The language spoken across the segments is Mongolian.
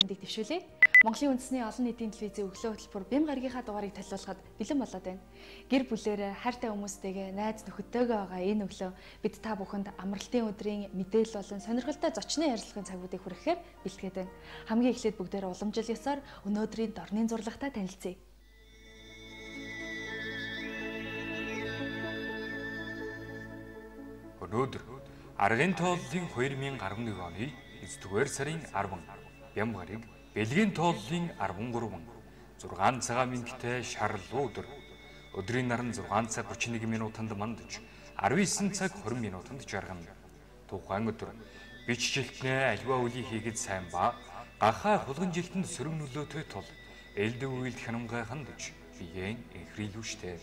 Мэндийг дэвшүүлье. Монголын үндэсний олон нийтийн телевизийн өглөө хөтөлбөр Бям гаригийнхаа дугаарыг танилцуулахад бэлэн болоод байна. Гэр бүлээрээ хайртай хүмүүстэйгээ найз нөхөдтэйгээ байгаа энэ өглөө бид та бүхэнд амралтын өдрийн мэдээлэл болон сонирхолтой зочны ярилцлагын цагуудыг хүрэхээр бэлтгээд байна. Хамгийн эхлээд бүгдээр уламжил ёсоор өнөөдрийн дорны зурлагтай танилцъя. Өнөөдөр Аргын тооллын 2011 оны 9-р сарын 10 Бям гариг Бэлгийн тооллын 13 6 цагаан минуттай шарлуу өдөр. Өдрийн нар нь 6 цаг 31 минутанд мандаж 19 цаг 20 минутанд жаргана. Тухайн өдөр бич жилтнээ альва үли хийгээд сайн ба гахаа хулган жилтэнд сөрөг нөлөөтэй тул элдв үйлд хянамгай хандаж биеийн энхрийлүүштэй.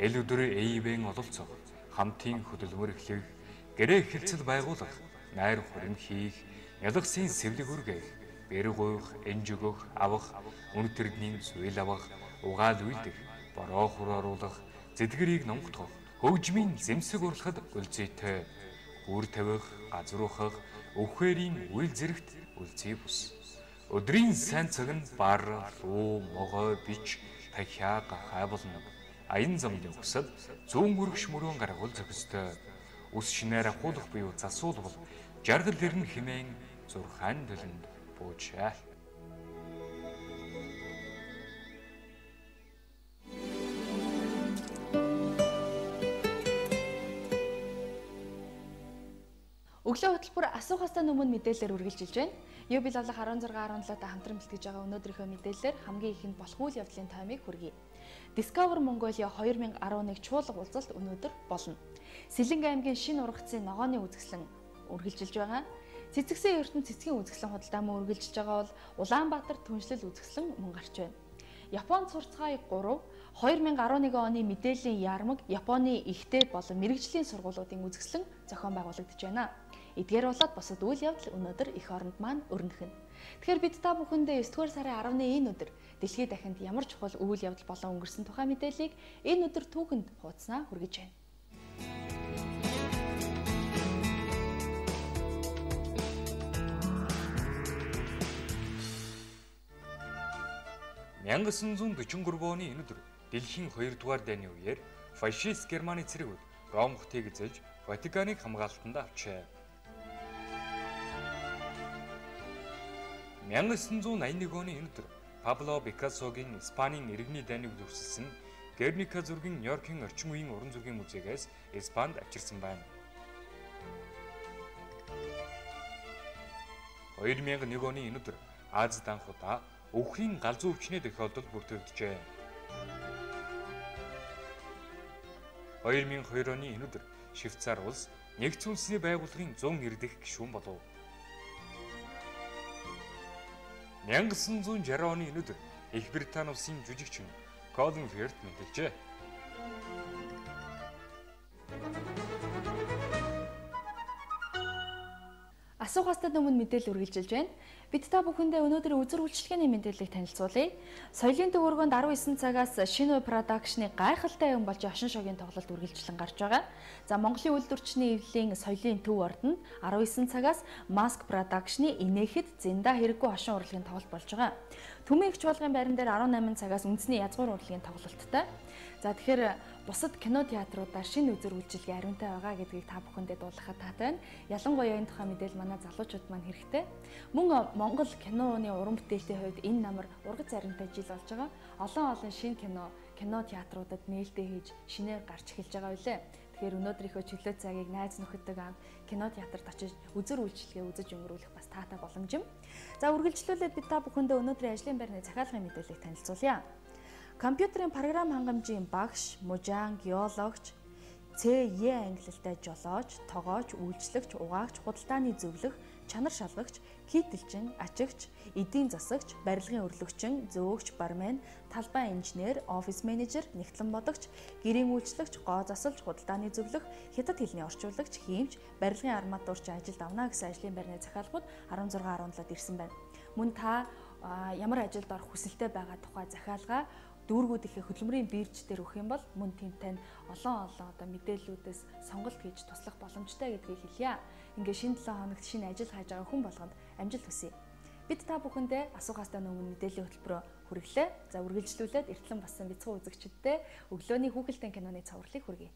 Эл өдөр ээвэн ололцох, хамтын хөдөлмөр эхлэх, гэрээ хэлцэл байгуулах, найр хорин хийх, ялгасын сэвлэг үргэх, бэр гуйх, энжигөх, авах, үнэтрдний зүйл авах, угаал үйлдэх, бороо хуруулах, зэдгэрийг номготгох, хөгжмийн зэмсэг урлахад үлзийтэй, үр тавих, газруухах, өвхээрийн үйл зэрэгт үлзий бус. Өдрийн сайн цаг нь бар, луу, могой, бич, тахиа, гахай болно. Аян замдын усад зүүн өргөш мөрөн гаргуул зохистой. Ус шинээр ахуулах буюу засуулбал жаргал ирнэ хэмээн зурхаан дэлэнд буучаа. Өглөө хөтөлбөр асуухаасаа өмнө мэдээлэлээр үргэлжилж байна. Юбил болох 16-17 та хамтран бэлтгэж байгаа өнөөдрийнхөө мэдээлэлээр хамгийн ихэнд болох үйл явдлын таймыг хүргэе. Discover Mongolia 2011 чуулга уулзалт өнөөдөр болно. Сэлэнг аймгийн шинэ ургацын ногооны үзэсгэлэн үргэлжилж байгаа. Цэцэгсэн ертөнд цэцгийн үзэсгэлэн худалдаа мөн үргэлжилж байгаа бол Улаанбаатар түншлэл үзэсгэлэн мөн гарч байна. Японд сурцгаая 3 2011 оны мэдээллийн яармаг Японы ихтэй болон мэрэгжлийн сургуулиудын үзэсгэлэн зохион байгуулагдаж байна. Эдгээр болоод бусад үйл явдал өнөөдөр эх оронд маань өрнөхнө. Тэгэхээр бид та бүхэндээ 9-р сарын 10-ны энэ өдөр дэлхийд дахинд ямар чухал үйл явдал болон өнгөрсөн тухай мэдээллийг энэ өдөр түүхэнд хуудаснаа хүргэж байна. Мянган 943 оны энэ өдөр дэлхийн 2 дугаар дайны үеэр фашист Германы цэргүүд Ром хотыг эзэлж Ватиканыг хамгаалтанд авчээ. 1981 оны энэ өдөр Пабло Пикассогийн Испанийн иргэний дайныг зөвшөөрсөн Герника зургийн Нью-Йоркийн орчин үеийн уран зургийн музейгээс Испанд авчирсан байна. 2001 оны энэ өдөр Азид анх удаа өвхрийн галзуу өвчнээ тохиолдол бүртгэгджээ. 2002 оны энэ өдөр Швейцар улс нэгдсэн үндэсний байгууллагын 190 дахь гишүүн болов. 1960 оны энэ өдөр Их Британи улсын жүжигчин Колин Ферт мэдээлжээ. Асуухаасаа өмнө мэдээлэл үргэлжилж байна. Бид та бүхэндээ өнөөдрийн үзэр үйлчлэгээний мэдээллийг танилцуулъя. Соёлын төвөргөнд 19 цагаас Шинэ продакшны гайхалтай юм болж ошин шогийн тоглолт үргэлжлэн гарч байгаа. За Монголын үйлдвэрчний эвлийн соёлын төв ордонд 19 цагаас Маск продакшны инээхэд зэнда хэрэггүй ошин урлагийн тоглолт болж байгаа. Түмэн их чуулгын байран дээр 18 цагаас үндэсний язгуур урлагийн тоглолттой. За тэгэхээр бусад кино театруудаар шинэ үзэр үйлчилгээ ариунтай байгаа гэдгийг та бүхэндээ дуулгахад таатай байна. Ялангуяа энэ тухай мэдээлэл манай залуучууд маань хэрэгтэй. Мөн Монгол киноны уран бүтээлтэй хувьд энэ намар ургац ариунтай жил болж байгаа. Олон шинэ кино театруудад нээлттэй хийж шинээр гарч эхэлж байгаа үлээ. Тэгэхээр өнөөдрийнхөө чөлөө цагийг найз нөхөдтэйгээ хамт кино театрт очиж үзэр үйлчилгээ үзэж өнгөрүүлэх бас таатай боломж юм. За үргэлжлүүлээд бид та бүхэндээ өнөөдрийн ажлын байрны захиалгын мэдээллийг танилцуулъя. Компьютерийн програм хангамжийн багш, мужаан, геологч, ЦЕ ангиллалтай жолооч, тогооч, үйлчлэгч, угаагч, худалдааны зөвлөх, чанар шалгагч, кийтэлчин, ачигч, эдийн засагч, барилгын өрлөгчин, зөөгч, бармен, талбай инженер, офис менежер, нэгтлэн бодогч, гэрийн үйлчлэгч, гоо засалж, худалдааны зөвлөх, хятад хэлний орчуулагч, хиймч, барилгын арматурч ажилд авна гэсэн ажлын байрны захиалгууд 16-17-д ирсэн байна. Мөн та ямар ажилд орох хүсэлтэй байгаа тухай захиалгаа дүүргүүд их хөдөлмөрийн бирж дээр өгөх юм бол мөн тэнд тань олон мэдээллүүдээс сонголт хийж туслах боломжтой гэдгийг хэлье. Ингээ шинэ 7 хоногт шинэ ажил хайж байгаа хүн болгонд амжилт хүсье. Бид та бүхэндээ асуух хастай өмнө мэдээллийн хөтөлбөрөөр хүргэлээ. За үргэлжлүүлээд эртлэн басан бяцхан үзэгчдэд өглөөний хүүхэлдэйн киноны цавралыг хүргэе.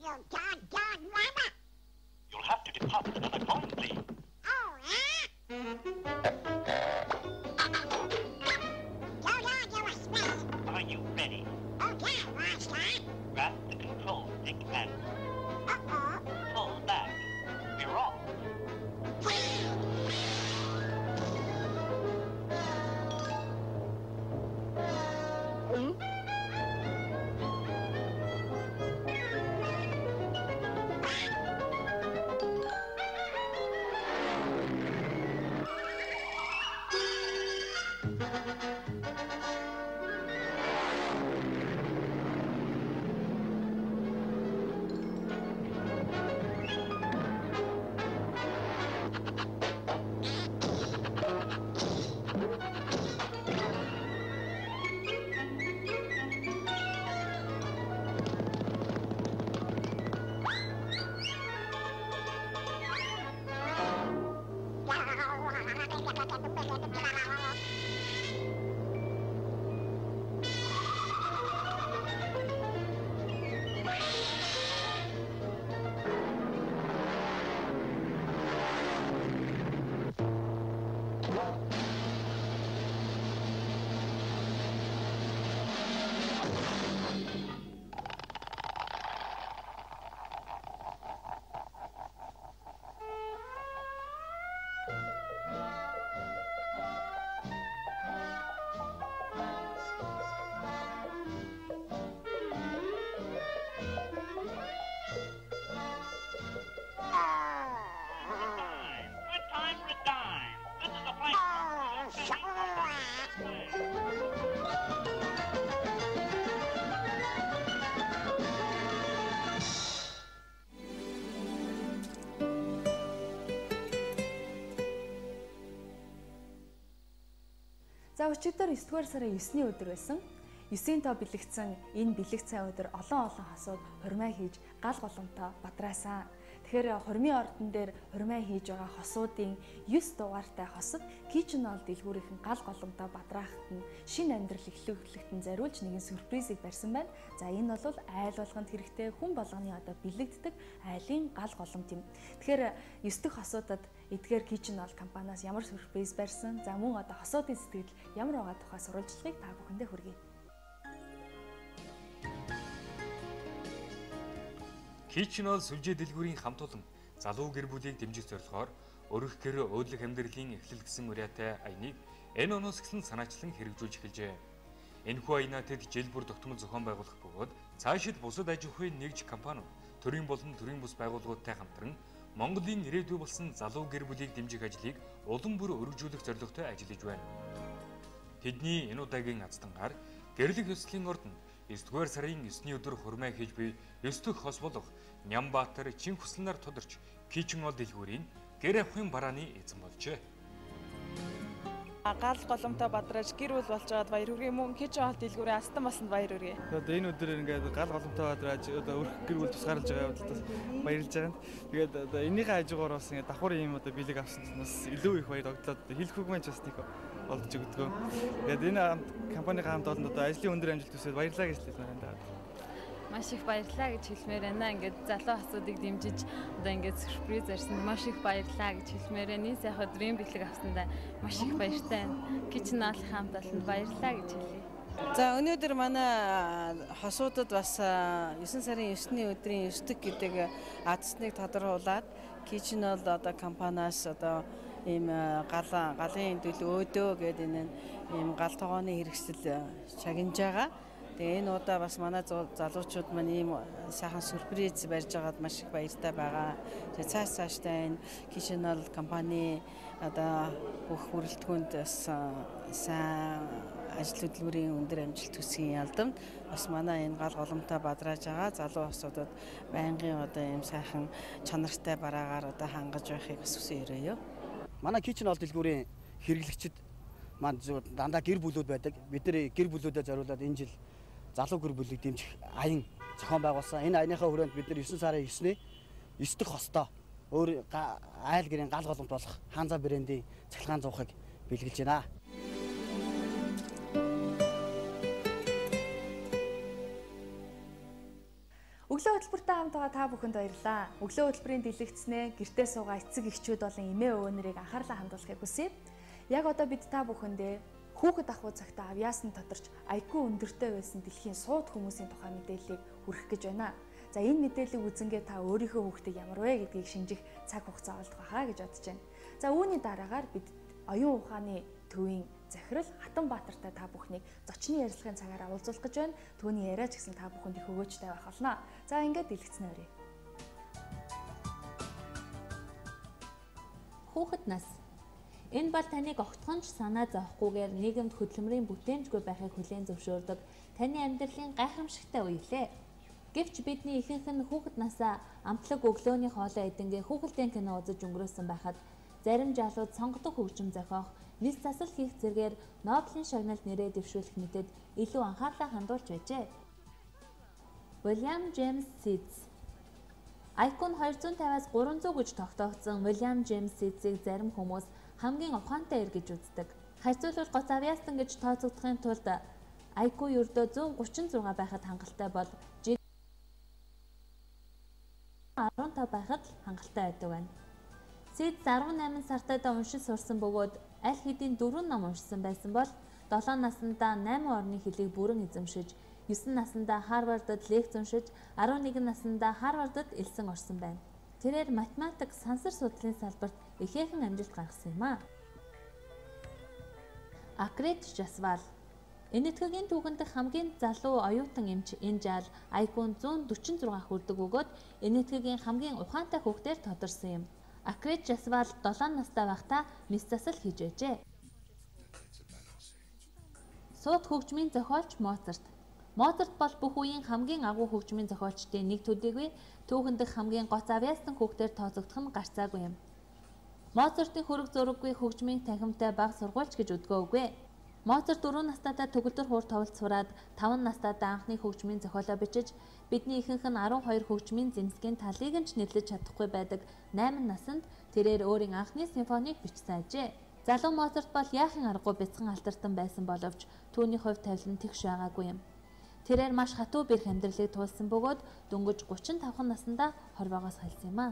You doggone rabbit! You'll have to deposit another coin, please. Oh, Hold on, you explain. Are you ready? Okay, Rockstar. Grab the control stick and Uh-oh. pull back. We're off. Good time for a dime. This is a flight. За өчигдөр 9-р сарын 9-ний өдөр байсан. 9-ийн тоо бэлэгдсэн энэ бэлэг цай өдөр олон хосууд хурмаа хийж гал голомтоо бадраасан. Тэгэхээр хурмын ордон дээр хурмаа хийж байгаа хосуудын 9 дугаартай хосод Kitchen-Hall дэлгүүрийнхэн гал голомтоо бадраахад нь шинэ амьдрал эхлүүлэхэд зориулж нэгэн сюрпризийг барьсан байна. За энэ бол айл болгонд хэрэгтэй хүн болгоны одоо бэлэгддэг айлын гал голомт юм. Тэгэхээр 9 дэх хосуудад эдгээр Kitchen-Hall компаниас ямар сюрприз барьсан, за мөн одоо хосуудын сэтгэл ямар байгаа тухай сурвалжлагыг та бүхэндээ хүргэе. Kitchen-Hall сүлжээ дэлгүүрийн хамт олон залуу гэр бүлийг дэмжих зорилгоор өргөх гэр өөдлөх амьдралын эхлэл гэсэн уриатай аяныг энэ оноос эхлэн санаачлан хэрэгжүүлж эхэлжээ. Энэхүү аянаа тэд жил бүр тогтмол зохион байгуулах бөгөөд цаашид бусад аж ахуйн нэгж компаниуд төрийн болон төрийн бус байгууллагуудтай хамтран Монголын ирээдүй болсон залуу гэр бүлийг дэмжих ажлыг улам бүр өргөжүүлэх зорилготой ажиллаж байна. Тэдний энэ удаагийн аздангаар гэрлэх ёслолын ордонд 9-р сарын 9-ний өдөр хурмаа хийж буй 9 дэх хос болох Нямбаатар чин хүслэнаар тодорч Kitchen-Hall дэлгүүрийн гэр авахын барааны эзэн болжээ. Гал голомтой бадраж гэр бүл болж байгаад баяр хүргэе мөн Kitchen-Hall дэлгүүрийн астан басанд баяр хүргэе. Одоо энэ өдөр ингээд гал голомтой бадраж одоо өрх гэр бүл тусгаарлаж байгаа явдалтай баярлж байгаа. Тэгээд одоо энийхээ хажуугаар бас ингээд давхар юм одоо бэлэг авсан бас илүү их баяр тогтлоод хэлэх үг маань ч бас нэг олдож өгдгөө. Тэгээд энэ компанийн хамт олонд одоо ажлын өндөр амжилт хүсээд баярлалаа гэж хэлмээр байна. Маш их баярлалаа гэж хэлмээр байна. Ингээд залуу хасуудыг дэмжиж одоо ингээд сюрприз барьсан. Маш их баярлалаа гэж хэлмээр байна. Энэ сайхан өдрийн бэлэг авсандаа маш их баяртай байна. Kitchen-Hall хамт олонд баярлалаа гэж хэлье. За өнөөдөр манай хосуудад бас 9 сарын 9-ний өдрийн 9 дэх гэдэг азсныг тодорхойлаад Kitchen-Hall одоо компаниас одоо ийм галын төлөө өөдөө гэдэг энэ ийм гал тогооны хэрэгсэл чагнаж байгаа. Тэгээ энэ удаа бас манай залуучууд маань ийм сайхан сюрприз барьж байгаад маш их баяртай байгаа. Тэгээ цаашдаа энэ Kitchen-Hall компани одоо бүх бүрэлдэхүүнд бас сайн ажил хөдөлмөрийн өндөр амжилт хүсгийн ялдамт бас манай энэ гал голомтой бадрааж байгаа залуу хосуудад байнгын одоо ийм сайхан чанартай бараагаар одоо хангаж байхыг бас хүсэн өрөөё. Манай Kitchen-Hall дэлгүүрийн хэрэглэгчид маань дандаа гэр бүлүүд байдаг. Бид нэр гэр бүлүүдэд зориулаад энэ жил залуу гэр бүлийг дэмжих аян зохион байгуулсан. Энэ аяныхаа хүрээнд бид нар 9 сарын 9-ний 9 дэх хостой өөр айл гэрийн гал голомт болох Хаанза брэндийн цахилгаан зуухыг бэлгэлж байна. Өглөө хөтөлбөртэй хамт байгаа та бүхэнд баярлалаа. Өглөө хөтөлбөрийн дэлгэцнээ гэртээ суугаа эцэг эхчүүд болон эмээ өвгөнөрийг анхаарлаа хандуулахыг хүсье. Яг одоо бид та бүхэндээ хүүхэд ахуй цагтаа авьяасан тодорч IQ өндөртэй байсан дэлхийн сууд хүмүүсийн тухай мэдээллийг хүргэх гэж байна. За энэ мэдээллийг үзэнгээ та өөрийнхөө хүүхдийг ямар вэ гэдгийг шинжих цаг хугацаа олдох байхаа гэж бодож байна. За үүний дараагаар бид оюун ухааны төвийн захирал Хатанбаатартай та бүхнийг зочны ярилцлагын цагаараа уулзуулах гэж байна. Түүний яриач гэсэн та бүхэнд их өгөөжтэй байх болно. За ингээд дэлгэцнээ өрье. Хүүхэд нас. Энэ бол таныг огтхонч санаа зовхгүйгээр нийгэмд хөдөлмөрийн бүтээмжгүй байхыг хүлээн зөвшөөрдөг таны амьдралын гайхамшигтай үе лээ. Гэвч бидний ихэнх нь хүүхэд насаа амтлаг өглөөний хоолой эдэнгээ хүүхэлдэйн кино үзэж өнгөрөөсөн байхад зарим жалууд сонгодог хөгжим зохиох, нис засал хийх зэргээр Нобелийн шагналд нэрээ дэвшүүлэх мэтэд илүү анхаарлаа хандуулж байжээ. William James Seeds IQ-н 250-аас 300 гэж тогтоогдсон William James Seeds-ийг зарим хүмүүс хамгийн ухаантай эр гэж үздэг. Харьцуулбал гоц авьяастан гэж тооцогдохын тулд IQ ердөө 136 байхад хангалттай бол 15 байхад хангалттай байдаг байна. Seeds 18 сартаа уншиж сурсан бөгөөд аль хэдийн 4 ном уншсан байсан бол 7 наснда 8 орны хэлийг бүрэн эзэмшиж, 9 наснда Харвардад лекц уншиж, 11 наснда Харвардад элсэн орсон байна. Тэрээр математик, сансар судлалын салбарт ихээхэн амжилт гаргасан юм а. Акрит Жасвал Энэтхэгийн түүхэнд хамгийн залуу оюутан эмч энэ жаал IQ-н 146 хүрдэг бөгөөд Энэтхэгийн хамгийн ухаантай хүүхдээр тодорсон юм. Акрит Жасвал 7 настай байхдаа нис засал хийж байжээ. Сууд хөгжмийн зохиолч Моцарт. Моцарт бол бүх үеийн хамгийн агуу хөгжмийн зохиолчдын нэг төдийгүй түүхэн дэх хамгийн гоц авьяастан хүүхдээр тооцогдох нь гарцаагүй юм. Моцартын хөрөг зураггүй хөгжмийн танхимтай бага сургуульч гэж өдгөөгүй. Моцарт 4 настайдаа төгөлдөр хуур тоглолт сураад 5 настайдаа анхны хөгжмийн зохиолоо бичиж, бидний ихэнх нь 12 хөгжмийн зэмсгийн талыг нь ч нэрлэж чадахгүй байдаг 8 наснд тэрээр өөрийн анхны симфоник бичсэн ажээ. Залуу Моцарт бол яахын аргагүй бяцхан алтартан байсан боловч түүний хувь тавилан тэгш байгаагүй юм. Тэрээр маш хатуу бэрх амьдралыг туулсан бөгөөд дөнгөж 35 наснда хорвоогоос хальсан юм а.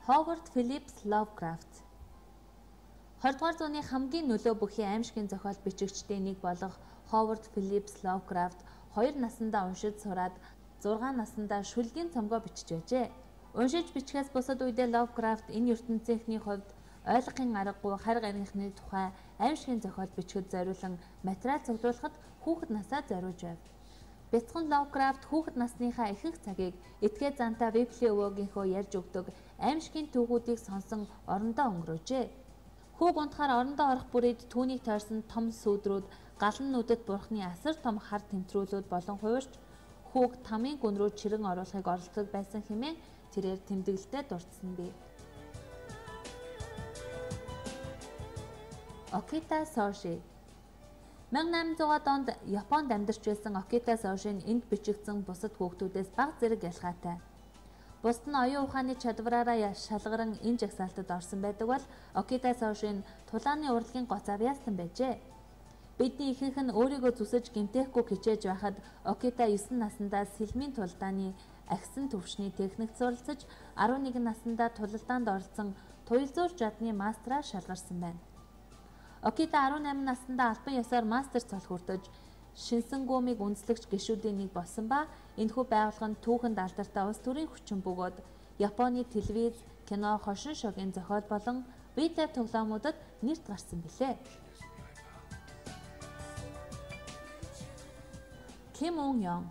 Howard Phillips Lovecraft 20 дугаар зууны хамгийн нөлөө бүхий аимшигын зохиол бичигчдийн нэг болох Howard Phillips Lovecraft 2 наснда уншиж сураад 6 наснда шүлгийн цомгоо бичиж байжээ. Уншиж бичгээс бусад үедээ Lovecraft энэ ертөнцийнхний хувьд ойлгохын аргагүй харь гаригны тухай аимшигын зохиол бичгэд зориулан материал цуглуулахад хүүхэд насаа зориулж байв. Бяцхан Lovecraft хүүхэд насныхаа ихэнх цагийг этгээ зантаа Библийн өвөөгийнхөө ярьж өгдөг аимшигын түүхүүдийг сонсон орондоо өнгөрөөжээ. Хүүг унтахаар орондоо орох бүрээд түүнийг тойрсон том сүүдрүүд, галан нүдэд бурхны асар том хар тэмтрүүлүүд болон хуурч хүүг тамийн гүн рүү чирэн оруулахыг оролддог байсан хэмээн тэрээр тэмдэглэлтэд дурдсан бий. Okita Soshi 1800-аад онд Японд амьдарч байсан Okita Soshi-н энд бичигдсэн бусад хүүхдүүдээс бага зэрэг ялгаатай. Бусд нь оюун ухааны чадвараараа шалгаран энэ жагсаалтад орсон байдаг бол Okita Soshi-н тулааны урлагийн гоц авьяастан байжээ. Бидний ихэнх нь өөрийгөө зүсэж гэмтээхгүй хичээж байхад Okita 9 наснда сэлмийн тулдааны агсан төвшний техникт суралцаж 11 наснда тулалдаанд оролцсон туялзуур жадны мастраа шалгарсан байна. Okita 18 наснда албан ёсоор мастер цол хүртэж шинсэн гүмийг үндэслэгч гишүүдийн нэг болсон ба энэхүү байгууллага нь түүхэнд алдартай улс төрийн хүчин бөгөөд Японы телевиз, кино, хошин шогийн зохиол болон видео тоглоомуудад нэрт гарсан билээ. Ким Ун Ён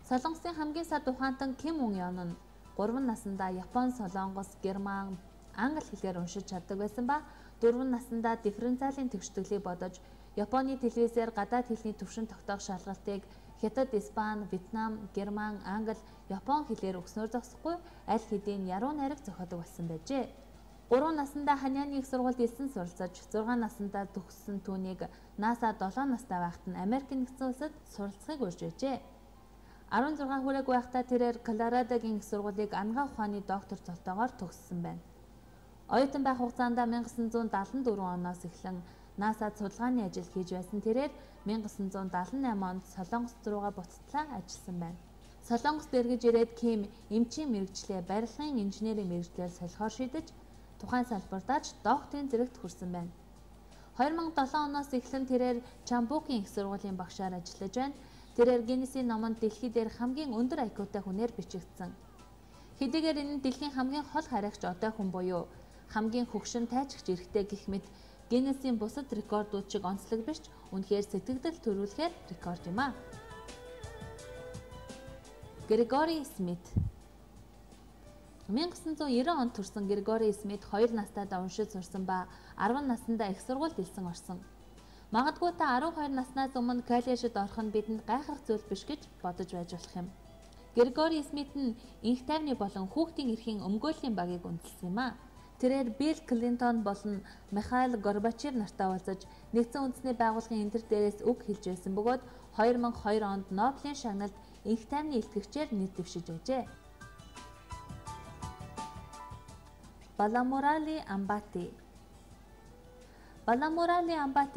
Солонгосын хамгийн сад ухаантан Ким Ун Ён нь 3 наснда Япон, Солонгос, Герман, Англи хэлээр уншиж чаддаг байсан ба 4 наснда дифференциалын төвшөлтийг бодож Японы телевизээр гадаад хэлний төвшин тогтоох шалгалтыг Хятад, Испани, Вьетнам, Герман, Англи, Япон хэлээр өгснөөр зогсохгүй аль хэдийн яруу найраг зохиодог болсон байжээ. 3 наснда Ханяаны их сургуульд элсэн суралцаж 6 наснда төгссөн түүнийг NASA 7 настай байхад нь Америк нэгдсэн улсад суралцахыг урьж байжээ. 16 хүрээгүй байхдаа тэрээр Колорадогийн их сургуулийг ангаа ухааны доктор цолтойгоор төгссөн байна. Оюутан байх хугацаанд 1974 оноос эхлэн НАСА-д судалгааны ажил хийж байсан тэрээр 1978 онд Солонгос руугаа буцтлаа ажилласан байна. Солонгост эргэж ирээд Ким эмчийн мэргэжлээ барилгын инженерийн мэргэжлээр солихоор шийдэж тухайн салбартаач докторийн зэрэгт хүрсэн байна. 2007 оноос эхлэн тэрээр Чамбукийн их сургуулийн багшаар ажиллаж байна. Тэрээр Гиннесийн номонд дэлхий дээр хамгийн өндөр IQ-тай хүнээр бичигдсэн. Хэдийгээр энэ нь дэлхийн хамгийн хол харигч одой хүн буюу хамгийн хөгшин тайчигч эрэгтэй гэх мэт Гиннесийн бусад рекордууд шиг онцлог биш ч үнэхээр сэтгэгдэл төрүүлэхээр рекорд юм а. Грегори Смит 1990 онд төрсэн Грегори Смит 2 настайдаа уншиж сурсан ба 10 наснда их сургуульд элсэн орсон. Магадгүй та 12 наснаас өмнө коллежид орох нь бидэнд гайхах зүйл биш гэж бодож байж болох юм. Грегори Смит нь инх тайвны болон хүүхдийн эрхийн өмгөөллийн багийг үндэслэсэн юм а. Тэрээр Билл Клинтон болон Михаил Горбачев нартай уулзаж нэгдсэн үндэсний байгууллагын энэ төр дээрээс үг хэлж байсан бөгөөд 2002 онд Нобелийн шагналд инх тайвны илтгэгчээр нийт дэвшиж байжээ. Баламурали Амбати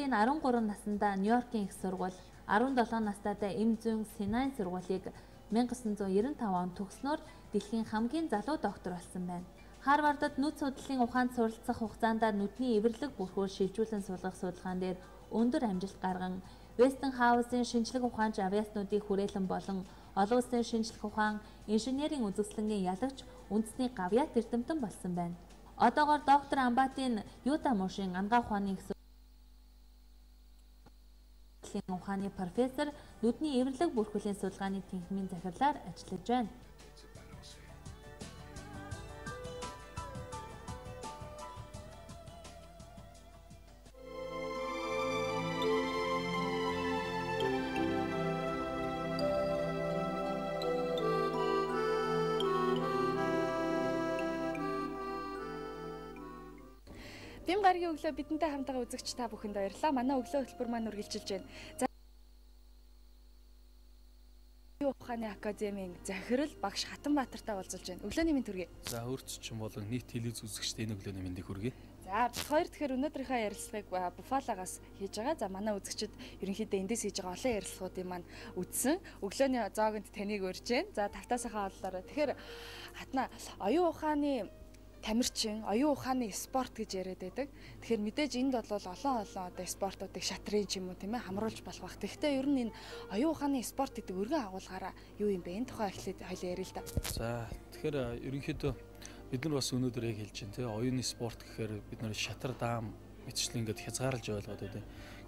13 наснда Нью-Йоркийн их сургууль, 17 настайдаа эм зүйн Синайн сургуулийг 1995 онд төгснөөр дэлхийн хамгийн залуу доктор болсон байна. Харвардад нүд судлалын ухаанд суралцах хугацаанд нүдний эвэрлэг бүрхүүр шилжүүлэн суулгах судалгаан дээр өндөр амжилт гарган Вестинхаузын шинжлэх ухаанч авиаснуудыг хүрээлэн болон олон улсын шинжлэх ухаан, инженерийн үзэсгэлэнгийн ялагч үндэсний гавьяат эрдэмтэн болсон байна. Одоогоор доктор Амбатийн Юта мушийн ангаах ухааны их сургуулийн ухааны профессор, нүдний эвэрлэг бүрхүүлийн судалгааны тэнхимийн захирлаар ажиллаж байна. Бим гарагийн өглөө бидэнтэй хамтдаа үзэгч та бүхэнд баярлалаа. Манай өглөө хөтөлбөр маань үргэлжилж байна. За ухааны академийн захирал багш Хатанбаатартай уулзалж байна. Өглөөний мэнд хүргэе. За өөрчлөлт болон нийт телевиз үзэгчдийн энэ өглөөний мэндийг хүргэе. За хоёр тэгэхээр өнөөдрийнхөө ярилцлагыг Буфалогоос хийж байгаа. За манай үзэгчид ерөнхийдөө эндээс хийж байгаа олон ярилцлагуудын маань үзсэн. Өглөөний зоогонд таныг урьж байна. За тавтаасынхаа ололоороо. Тэгэхээр Хатна оюун ухааны тамирчин, оюун ухааны спорт гэж яриад байдаг. Тэгэхээр мэдээж энд бол олон одоо спортуудыг шатрын ч юм уу тийм ээ хамруулж болох бах. Тэгэхдээ ер нь энэ оюун ухааны спорт гэдэг өргөн агуулгаараа юу юм бэ? Энэ тухай эхлээд хоёлаа ярил л да. За тэгэхээр ерөнхийдөө бид нар бас өнөөдөр яг хэлж байна тийм оюуны спорт гэхээр бид нар шатар даам мэтчлэн ингээд хязгаарлаж ойлгоод байдаг.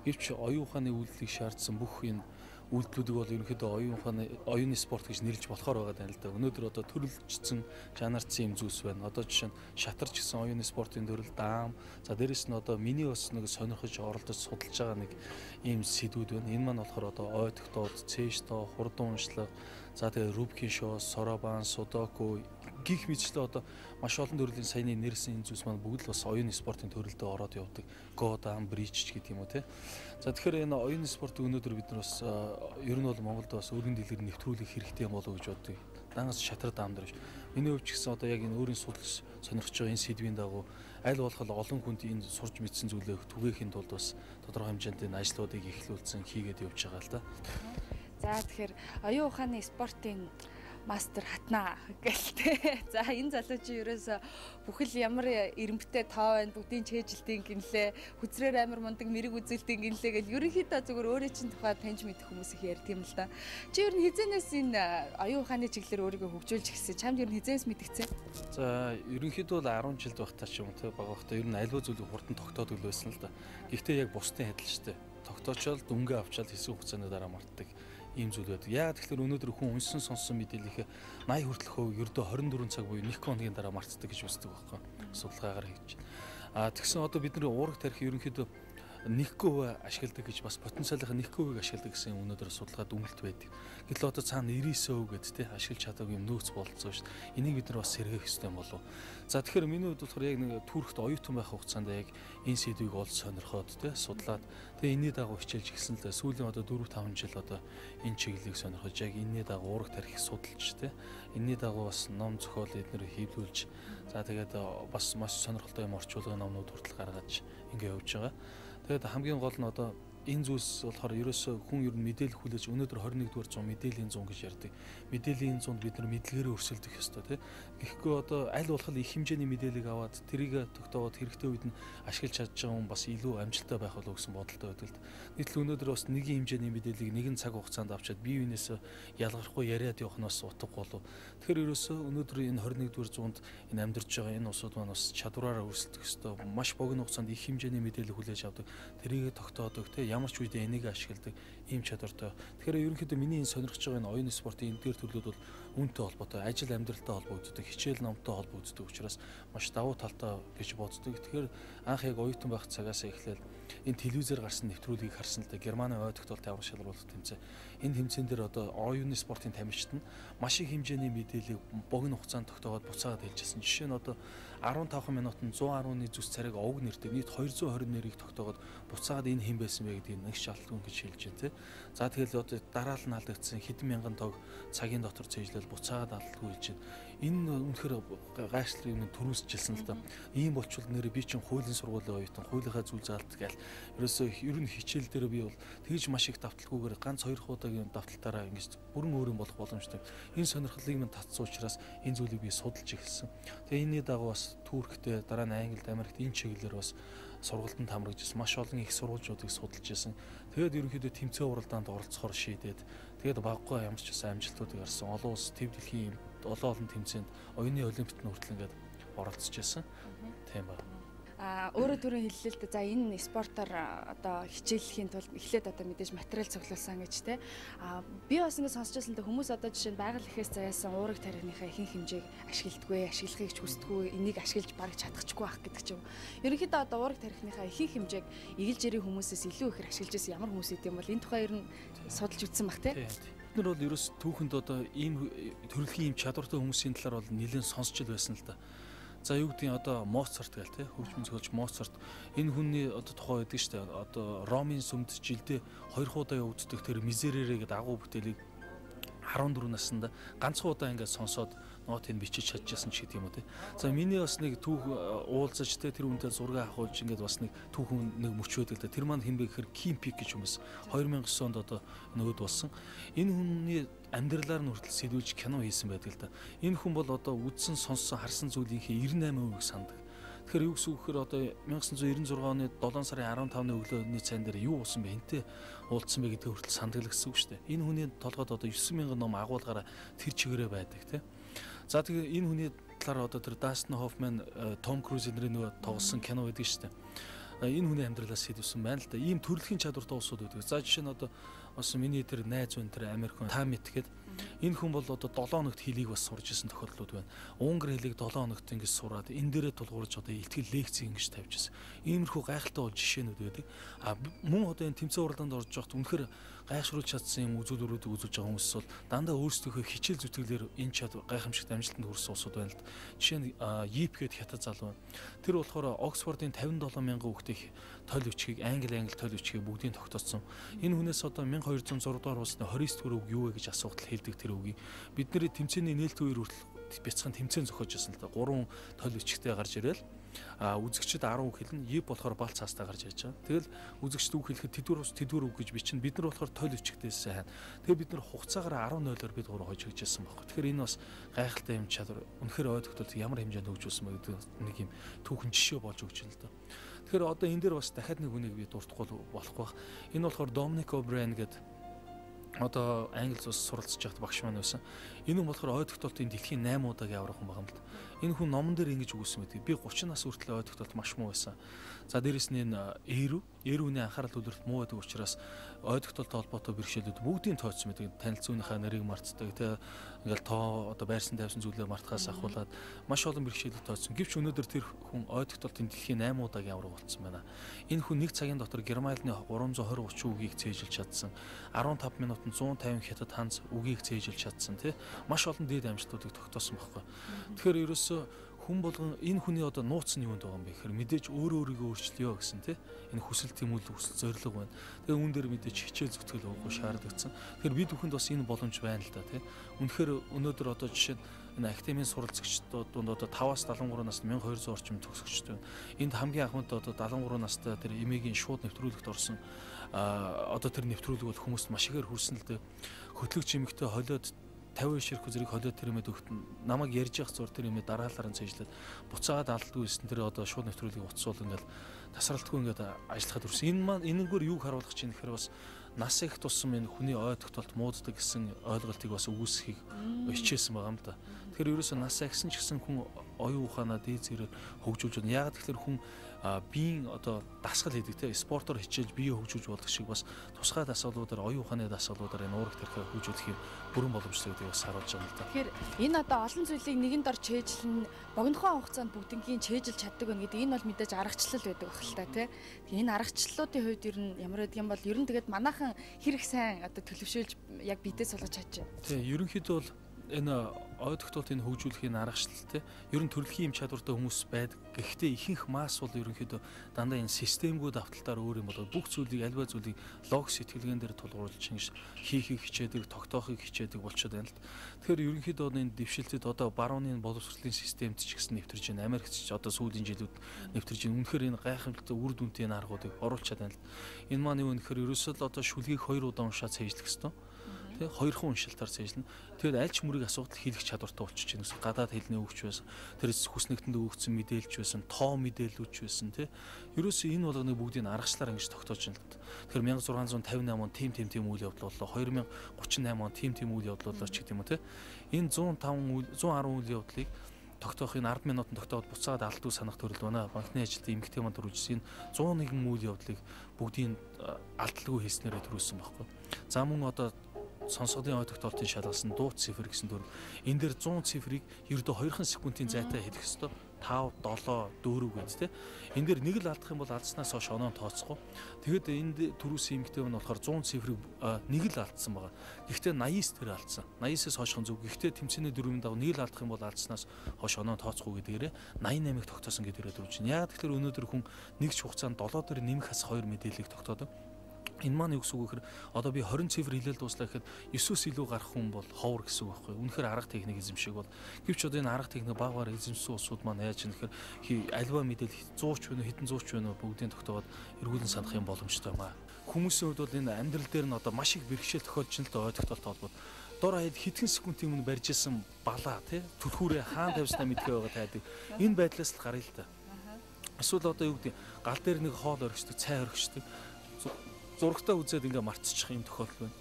Гэвч оюун ухааны үйлдэлийг шаардсан бүх энэ үйлдэлүүдийг бол ерөнхийдөө оюуны спорт гэж нэрлэж болохоор байгаа юм л да. Өнөөдөр одоо төрөлжсөн жанрцсан юм зүйлс байна. Одоо жишээ нь шатарч гэсэн оюуны спортын төрөл даам. За дээрэс нь одоо миний бас нэг сонирхож оролдож судалж байгаа нэг ийм сэдвүүд байна. Энэ маань болохоор одоо ой тогтоол, цээжтоо, хурдан уншлага, за тэгээ Рубкийн шоу, соробан, судоку гих мэтчлээ одоо маш олон төрлийн саяны нэрсэн энэ зүйлс маань бүгд л бас оюуны спортын төрөлдөө ороод явдаг. Го даам, брич гэдэг юм уу те. За тэгэхээр энэ оюуны спорт өнөөдөр бид нар бас ер нь бол Монголд бас өргөн дэлгэр нэвтрүүлэх хэрэгтэй юм болов уу гэж боддог. Дангаас шатар даам дээр биш. Миний хувьд ч гэсэн одоо яг энэ өөрийн судалж сонирхож байгаа энэ сэдвийн дагуу аль болох олон хүнд энэ сурч мэдсэн зүйлээ түгээхийн тулд бас тодорхой хэмжээнд энэ ажлуудыг эхлүүлсэн хийгээд явж байгаа л да. За тэгэхээр оюун ухааны спортын мастер Хатна гэлтэй. За энэ залуу чи ерөөсө бүхэл ямар эрэмбтэй тоо байна, бүгдийн чэйжилтийн гинлээ, хүзрээр амар мундаг мэрэг үзэлтийн гинлээ гэл ерөнхийдөө зүгээр өөрөө чинь тухай таньж мэдэх хүмүүс их ярьд юм л да. Чи ер нь хизэнээс энэ оюун ухааны чиглэлээр өөрийгөө хөгжүүлж гисэн. Чамд ер нь хизэнээс мэдгцээ? За ерөнхийдөө бол 10 жилд багтаа ч юм те бага багтаа ер нь альва зүйлийг хурдан тогтоодог л байсан л да. Гэхдээ яг бусдын адил ч те тогтоочоод дүнгээ авчаал хэсэг хугацааны дараа мартдаг ийм зүйл байдаг. Яагаад тэгэхээр өнөөдөр хүн уншсан сонссон мэдээллийнхээ 80 хүртэлх хувь ердөө 24 цаг буюу 1 хоногийн дараа мартдаг гэж үздэг байхгүй. Судалгаагаар хийж байна. Тэгсэн одоо бид нэр уурах тарих ерөнхийдөө 1% ашигладаг гэж бас потенциалынхаа 1%-ийг ашигладаг гэсэн өнөөдөр судалгаад үнэлт байдаг. Гэтэл одоо цаана 99% гэдэг тий ашиглаж чадаагүй юм нөөц болцсон шүү дээ. Энийг бид нар бас сэргээх ёстой юм болов. За тэгэхээр миний хувьд болохоор яг нэг түүхт оюутан байх хугацаанд яг энэ сэдвийг олж сонирхоод тий судлаад тэгээ энэний дагуу хичээлж гисэн л сүүлийн одоо 4-5 жил одоо энэ чиглэлийг сонирхож яг энэний дагуу уурах тарих судалж тий энэний дагуу бас ном зохиол эднэр хийвлүүлж за тэгээд бас маш сонирхолтой юм орчуулгын номнууд хүртэл гаргаж ингэ явж байгаа. Тэгээд хамгийн гол нь одоо энэ зүйлс болохоор ерөөсөө хүн ер нь мэдээлэл хүлээж өнөөдөр 21-р зуун мэдээллийн зуун гэж ярьдаг. Мэдээллийн зуунд бид нар мэдлэгээрээ өрсөлдөх ёстой тий. Гэхдээ одоо аль болох их хэмжээний мэдээллийг аваад тэрийг тогтоогоод хэрэгтэй үед нь ашиглаж чадж байгаа хүн бас илүү амжилттай байх болов гэсэн бодолтой байдаг л да. Нийтлэл өнөөдөр бас нэгэн хэмжээний мэдээллийг нэгэн цаг хугацаанд авчаад бие биенээс ялгархгүй яриад явах нь бас утга болов. Тэгэхээр ерөөсөө өнөөдөр энэ 21-р зуунд энэ амьдарч байгаа энэ улсууд маань бас чадвараараа өрсөлдөх ёстой. Маш богино хугацаанд их хэмжээний мэдээлэл хүлээж авдаг. Тэрийг тогтоодог тий. Ямар ч үед энийг ашигладаг ийм чадвартай. Тэгэхээр ерөнхийдөө миний энэ сонирхож байгаа энэ оюуны спортын энэ дээр төрлүүд бол үүнтэй холбоотой, ажил амьдралтай холбогддог, хичээл номтой холбогддог учраас маш давуу талтай гэж боддог. Тэгэхээр анх яг оюутан байх цагаас эхлээл энэ телевизээр гарсан нэвтрүүлгийг харсан л да Германы ой тогтоолт аврах шалралт тэмцээн. Энэ тэмцээн дээр одоо оюуны спортын тамирчид нь маш их хэмжээний мэдээллийг богино хугацаанд тогтоогоод буцаагаад хэлжсэн. Жишээ нь одоо 15 минутанд 110-ны зүс царайг овг нэртэй нийт 220 нэрийг тогтоогоод буцаагаад энэ хэн байсан бэ гэдгийг нэг шалтгаан гэж хэлж байна тий. За тэгэл одоо дараал нь алдагдсан хэдэн мянган тог цагийн дотор цээжлэл буцаагаад алдалгүй хэлж байна. Энэ үнэхээр гайхалтай юм төрүүлсэжсэн л да. Ийм болчвол нэр би чинь хуулийн сургуулийн оюутан, хуулийнхаа зүйл заалт гээл ерөөсөө ер нь хичээл дээр би бол тэгж маш их давталгүйгээр ганц 2 удаагийн давталтаараа ингэж бүрэн өөр юм болох боломжтой. Энэ сонирхлыг минь татсан учраас энэ зүйлийг би судалж эхэлсэн. Тэгээ энэний дагуу бас Турктэй дараа нь Англид, Америкт энэ чиглэлээр бас сургалтанд хамрагдсан. Маш олон их сурвалжуудыг судалж байсан. Тэгээд ерөнхийдөө тэмцээн уралдаанд оролцохоор шийдээд тэгээд баггүй ямар ч байсан амжилтуудыг харсан. Олон улс төв дэлхийн олон тэмцээнд оюуны олимпиад хүртэл ингээд оролцож байсан. Тийм ба. Өөрөө түрүү хэллээ л дээ. За энэ спортоор одоо хичээллэхийн тулд эхлээд одоо мэдээж материал цуглуулсан гэж те. Би бас ингэ сонсч байсан л дээ. Хүмүүс одоо жишээ нь байгаль ихээс заяасан уурэг тарихныхаа ихэнх хэмжээг ашигладаггүй, ашиглахыг ч хүсдэггүй, энийг ашиглаж бараг чадчихгүй байх гэдэг ч юм. Ерөнхийдөө одоо уурэг тарихныхаа ихэнх хэмжээг эгэлж ирэх хүмүүсээс илүү ихээр ашиглаж байсан ямар хүмүүс идэм бол энэ тухай ер нь судалж үзсэн баг те. Бид нар бол ерөөс түүхэнд одоо ийм төрөлхийн ийм чадвартай хүмүүсийн талаар бол нэлээд сонсч л байсан л да. За юу гэдгийг одоо Моцарт гэл те хөгжмийн зохиолч Моцарт энэ хүний одоо тухай байдаг шүү дээ. Одоо Ромын сүмд жилдээ 2 удаа явагддаг тэр Мизерерэ гэдэг агуу бүтээлийг 14 наснда ганцхан удаа ингээд сонсоод нотыг бичиж чадчихсан ч гэдэг юм уу те. За миний бас нэг түүх уулзаж те тэр үнтэй зураг авахулж ингээд бас нэг түүхэн нэг мөч байдаг л да. Тэр маань хэн бэ гэхээр Ким Пик гэж хүмүүс 2009 онд одоо нөгөөд болсон. Энэ хүний амьдралаар нь хүртэл сэлүүлж кино хийсэн байдаг л да. Энэ хүн бол одоо үзсэн, сонссон, харсан зүйлийнхээ 98% сандаг. Тэгэхээр юу гэсэн үг гэхээр одоо 1996 оны 7 сарын 15-ны өглөөний цайн дээр юу болсон бэ? Энтэй уулзсан бэ гэдгийг хүртэл сандаг л гэсэн үг шүү дээ. Энэ хүний толгойд одоо 9000 ном агуулгаараа тэр чигээрээ байдаг тийм. За тэгээ энэ хүний талаар одоо тэр Дастин Хоффман, Том Круз нэрийн нөгөө тоглосон кино байдаг шүү дээ. Энэ хүний амьдралаас сэдвсэн байна л да. Ийм төрөлхийн чадвартай улсууд байдаг. За жишээ нь одоо бас миний тэр найз хүн тэр Америк хүн Тамит гэдэг энэ хүн бол одоо 7 хоногт хэлийг бас сурж исэн тохиолдлууд байна. Унгар хэлийг 7 хоногт ингэж сураад энэ дээрээ тулгуурж одоо ихтгэл лекц ингэж тавьж исэн. Иймэрхүү гайхалтай бол жишээнүүд байдаг. Мөн одоо энэ тэмцээн уралдаанд орж явахт үнэхээр гайхшруулж чадсан юм үзүүлбэрүүдийг үзүүлж байгаа хүмүүс бол дандаа өөрсдийнхөө хичээл зүтгэлээр энэ чадвар гайхамшигт амжилтанд хүрсэн улсууд байна л да. Жишээ нь Йип гэдэг хятад залуу байна. Тэр болохоор Оксфордын 57 мянган хүүхдийн тойл өчгийг англи тойл өчгийг бүгдийг тогтооцсон. Энэ хүнээс одоо 1206 дугаар улсны 29 дэх үг юу вэ гэж асуухад хэлдэг тэр үгийг. Бидний тэмцээний нээлтийн үеэр хүртэл бяцхан тэмцээн зохиож байсан л да. 3 тойл өчгтэй гарч ирээл үзэгчд 10 үг хэлнэ. Йип болохоор балц цаастаа гарч ирж байгаа. Тэгэл үзэгчд үг хэлэхэд тэдвэр үг гэж бичнэ. Бид нар болохоор тойл өчгтэйс сайн. Тэгээ бид нар хугацаагаар 10-0-оор бид гурав хожигдож байсан байхгүй. Тэгэхээр энэ бас гайхалтай юм чадвар. Үнэхээр ой тогтолцоо ямар хэмжээнд хөгжүүлсэн бэ гэдэг нэг юм түүхэн жишээ болж өгч л да. Тэгэхээр одоо энэ дээр бас дахиад нэг хүнийг би дуртахгүй болох байх. Энэ болохоор Dominic O'Brien гэдэг одоо англи улс суралцж байхад багш маань байсан. Энэ хүн болохоор ой тогтоолтын дэлхийн 8 удаагийн аврах хүн байгаа юм л да. Энэ хүн номон дээр ингэж өгсөн байдаг. Би 30 нас хүртэл ой тогтоолт маш муу байсан. За дээрэс нь энэ Эрүүний анхаарал төвлөрөлт муу байдаг учраас ой тогтоолттой холбоотой бэрхшээлүүд бүгдийг тооцсон байдаг. Танилцууныхаа нэрийг мартдаг. Тэгээ ингээл тоо одоо байрсан тавьсан зүйлээ мартахаас ахуулаад маш олон бэрхшээлүүд тооцсон. Гэвч өнөөдөр тэр хүн ой тогтоолтын дэлхийн 8 удаагийн аврах болсон байна. Энэ хүн нэг цагийн дотор Германы 320-30 үгийг цээжилж чадсан. 15 минутанд 150 хятад ханз үгийг цээжилж чадсан тий. Маш олон дээд амжилтуудыг тогтоосон байхгүй. Тэгэхээр ерөөсөө хүн болгон энэ хүний одоо нууц нь юунд байгаа юм бэ гэхээр мэдээж өөрийгөө өөрчлөё гэсэн тий. Энэ хүсэл тэмүүлэл хүсэл зорилго байна. Тэгээ үүн дээр мэдээж хичээл зүтгэл уугүй шаардлагатай. Тэгэхээр бид бүхэнд бас энэ боломж байна л да тий. Үнэхээр өнөөдөр одоо жишээ нь энэ академийн суралцагчдууд донд одоо 5-аас 73 насны 1200 орчим төгсөгчд байна. Энд хамгийн анхнд одоо 73 настай тэр эмээгийн шууд нэвтрүүлэгт орсон одоо тэр нэвтрүүлэг бол хүмүүст маш ихээр хүрсэн л дээ. Хөтлөгч эмэгтэй холиод 50 ширх зэрэг холиод тэр эмээд өгт намайг ярьж явах зур тэр эмээ дараалалаар нь цэжлээд буцаагаад алдгүй байсан тэр одоо шууд нэвтрүүлгийг утсуул ингээл тасралтгүй ингээд ажиллахад хүрсэн. Энэ маань энэгээр юуг харуулах чинь гэхээр бас нас их тусам энэ хүний ой тогтолт мууддаг гэсэн ойлголтыг бас үүсэхийг хичээсэн байгаа юм да. Тэгэхээр ерөөсөө нас ихсэн ч гэсэн хүн оюун ухаанаа дээд зэрэг хөгжүүлж байна. Яагаад тэгэхээр хүн биеийн одоо дасгал хийдэг те спортоор хичээж биеэ хөгжүүлж болдог шиг бас тусгай дасгалуудаар оюун ухааны дасгалуудаар энэ уурах тэрхээ хөгжүүлэх бүрэн боломжтой гэдгийг бас харуулж байгаа юм л да. Тэгэхээр энэ одоо олон зүйлийг нэгэн дор чэйжлэн богинохоо хугацаанд бүгднгийн чэйжилж чаддаг байна гэдэг энэ бол мэдээж аргачлал байдаг бах л та тий. Тэгээ энэ аргачлалуудын хувьд ер нь ямар гэдэг юм бол ер нь тэгээд манайхан хэрэг сайн одоо төлөвшөөлж яг бидээс болгож чадчих. Тий, ерөнхийдөө бол энэ ой тогтолтыг хөгжүүлэхийн аргачлал те ер нь төрөлхийн юм чадвартай хүмүүс байдаг. Гэхдээ ихэнх масс бол ерөнхийдөө дандаа энэ системгүй давталтаар өөр юм болоод бүх зүйлийг альва зүйлийг лог сэтгэлгэн дээр тулгуурлаж ингэж хийхийг хичээдэг, тогтоохыг хичээдэг болчиход байна л. Тэгэхээр ерөнхийдөө энэ дэвшилтэд одоо барууны боловсролын системд ч гэсэн нэвтэрж байна. Америкт ч одоо сүүлийн жилүүд нэвтэрж байна. Үнэхээр энэ гайхамшигтай үр дүнтэй энэ аргуудыг оруулчаад байна л. Энэ маань юу нөхөр ерөөсөө л одоо шүлгийг 2 удаа уншаад цэжлэх ёстой. Тэ 2хан уншилтаар цэжлэн. Тэгээд аль ч мөрийг асуудал хийх чадвартай болчихж байна гэсэн. Гадаад хэлний өгч байсан. Тэр хүснэгтэнд өгсөн мэдээлж байсан, тоо мэдээлүүлж байсан тэ. Ерөөсөө энэ болгоны бүгдийг аргачлаар ингэж тогтоож байна л. Тэгэхээр 1658 он тим үйл явдал боллоо. 2038 он тим үйл явдал боллоо ч гэдэг юм уу тэ. Энэ 110 үйл явдлыг тогтоох энэ 10 минутанд тогтоод буцаад алдгүй санах төрөл байна. Банкны ажилтны эмэгтэй манд төрүүлсэн 101 үйл явдлыг бүгдийг алдалгүй хийснээрээ төрүүлсэн байхгүй. За мөн одоо сонсгодын ой тогтоолтын шалгасан дууц цифр гэсэн төр энэ дээр 100 цифрыг ердөө 2 секундын зайтай хэлэх ёстой 5 7 4 гэж тэ энэ дээр нэг л алдах юм бол алдснаас хойш оноо тооцохгүй. Тэгэд энд төрүүлсэн эмэгтэй нь болохоор 100 цифрыг нэг л алдсан байгаа. Гэхдээ 89 тэр алдсан. 89-ээс хойшхон зүг. Гэхдээ тэмцээний дөрвийн дагуу нэг л алдах юм бол алдснаас хойш оноо тооцохгүй гэдгээрээ 88-ыг тогтоосон гэдгээрээ төрүүлж байна. Яг тэгэхээр өнөөдөр хүн нэг ч хугацаанд 7 дээр нэмэх хас 2 мэдээллийг тогтоодог. Энэ маань юу гэсэн үг гэхээр одоо би 20 цифр хэлэл дуслаа гэхэд 9-өөс илүү гарах хүн бол ховор гэсэн үг байхгүй. Үнэхээр арга техник эзэмшиг бол гэвч одоо энэ арга техник багаар эзэмсэн улсууд маань яаж юм гэхээр альва мэдээлэл 100 ч байна уу хэдэн 100 ч байна уу бүгдийг тогтооод эргүүлэн санах юм боломжтой юм аа. Хүмүүсийн хувьд бол энэ амьдрал дээр нь одоо маш их бэрхшээл тохиолж нь л ой тогтоолт холбоод дор хаяад хэдхэн секундын өмнө барьж исэн балаа тий түлхүүрээ хаан тавьснаа мэдгээ байгаа таадаг. Энэ байдлаас л гарыг л та. Эсвэл одоо юу гэдэг гал дээр нэг хоол орхичдаг, цай орхичдаг. Зургатаа үзээд ингээ мартчих юм тохиолдол байна.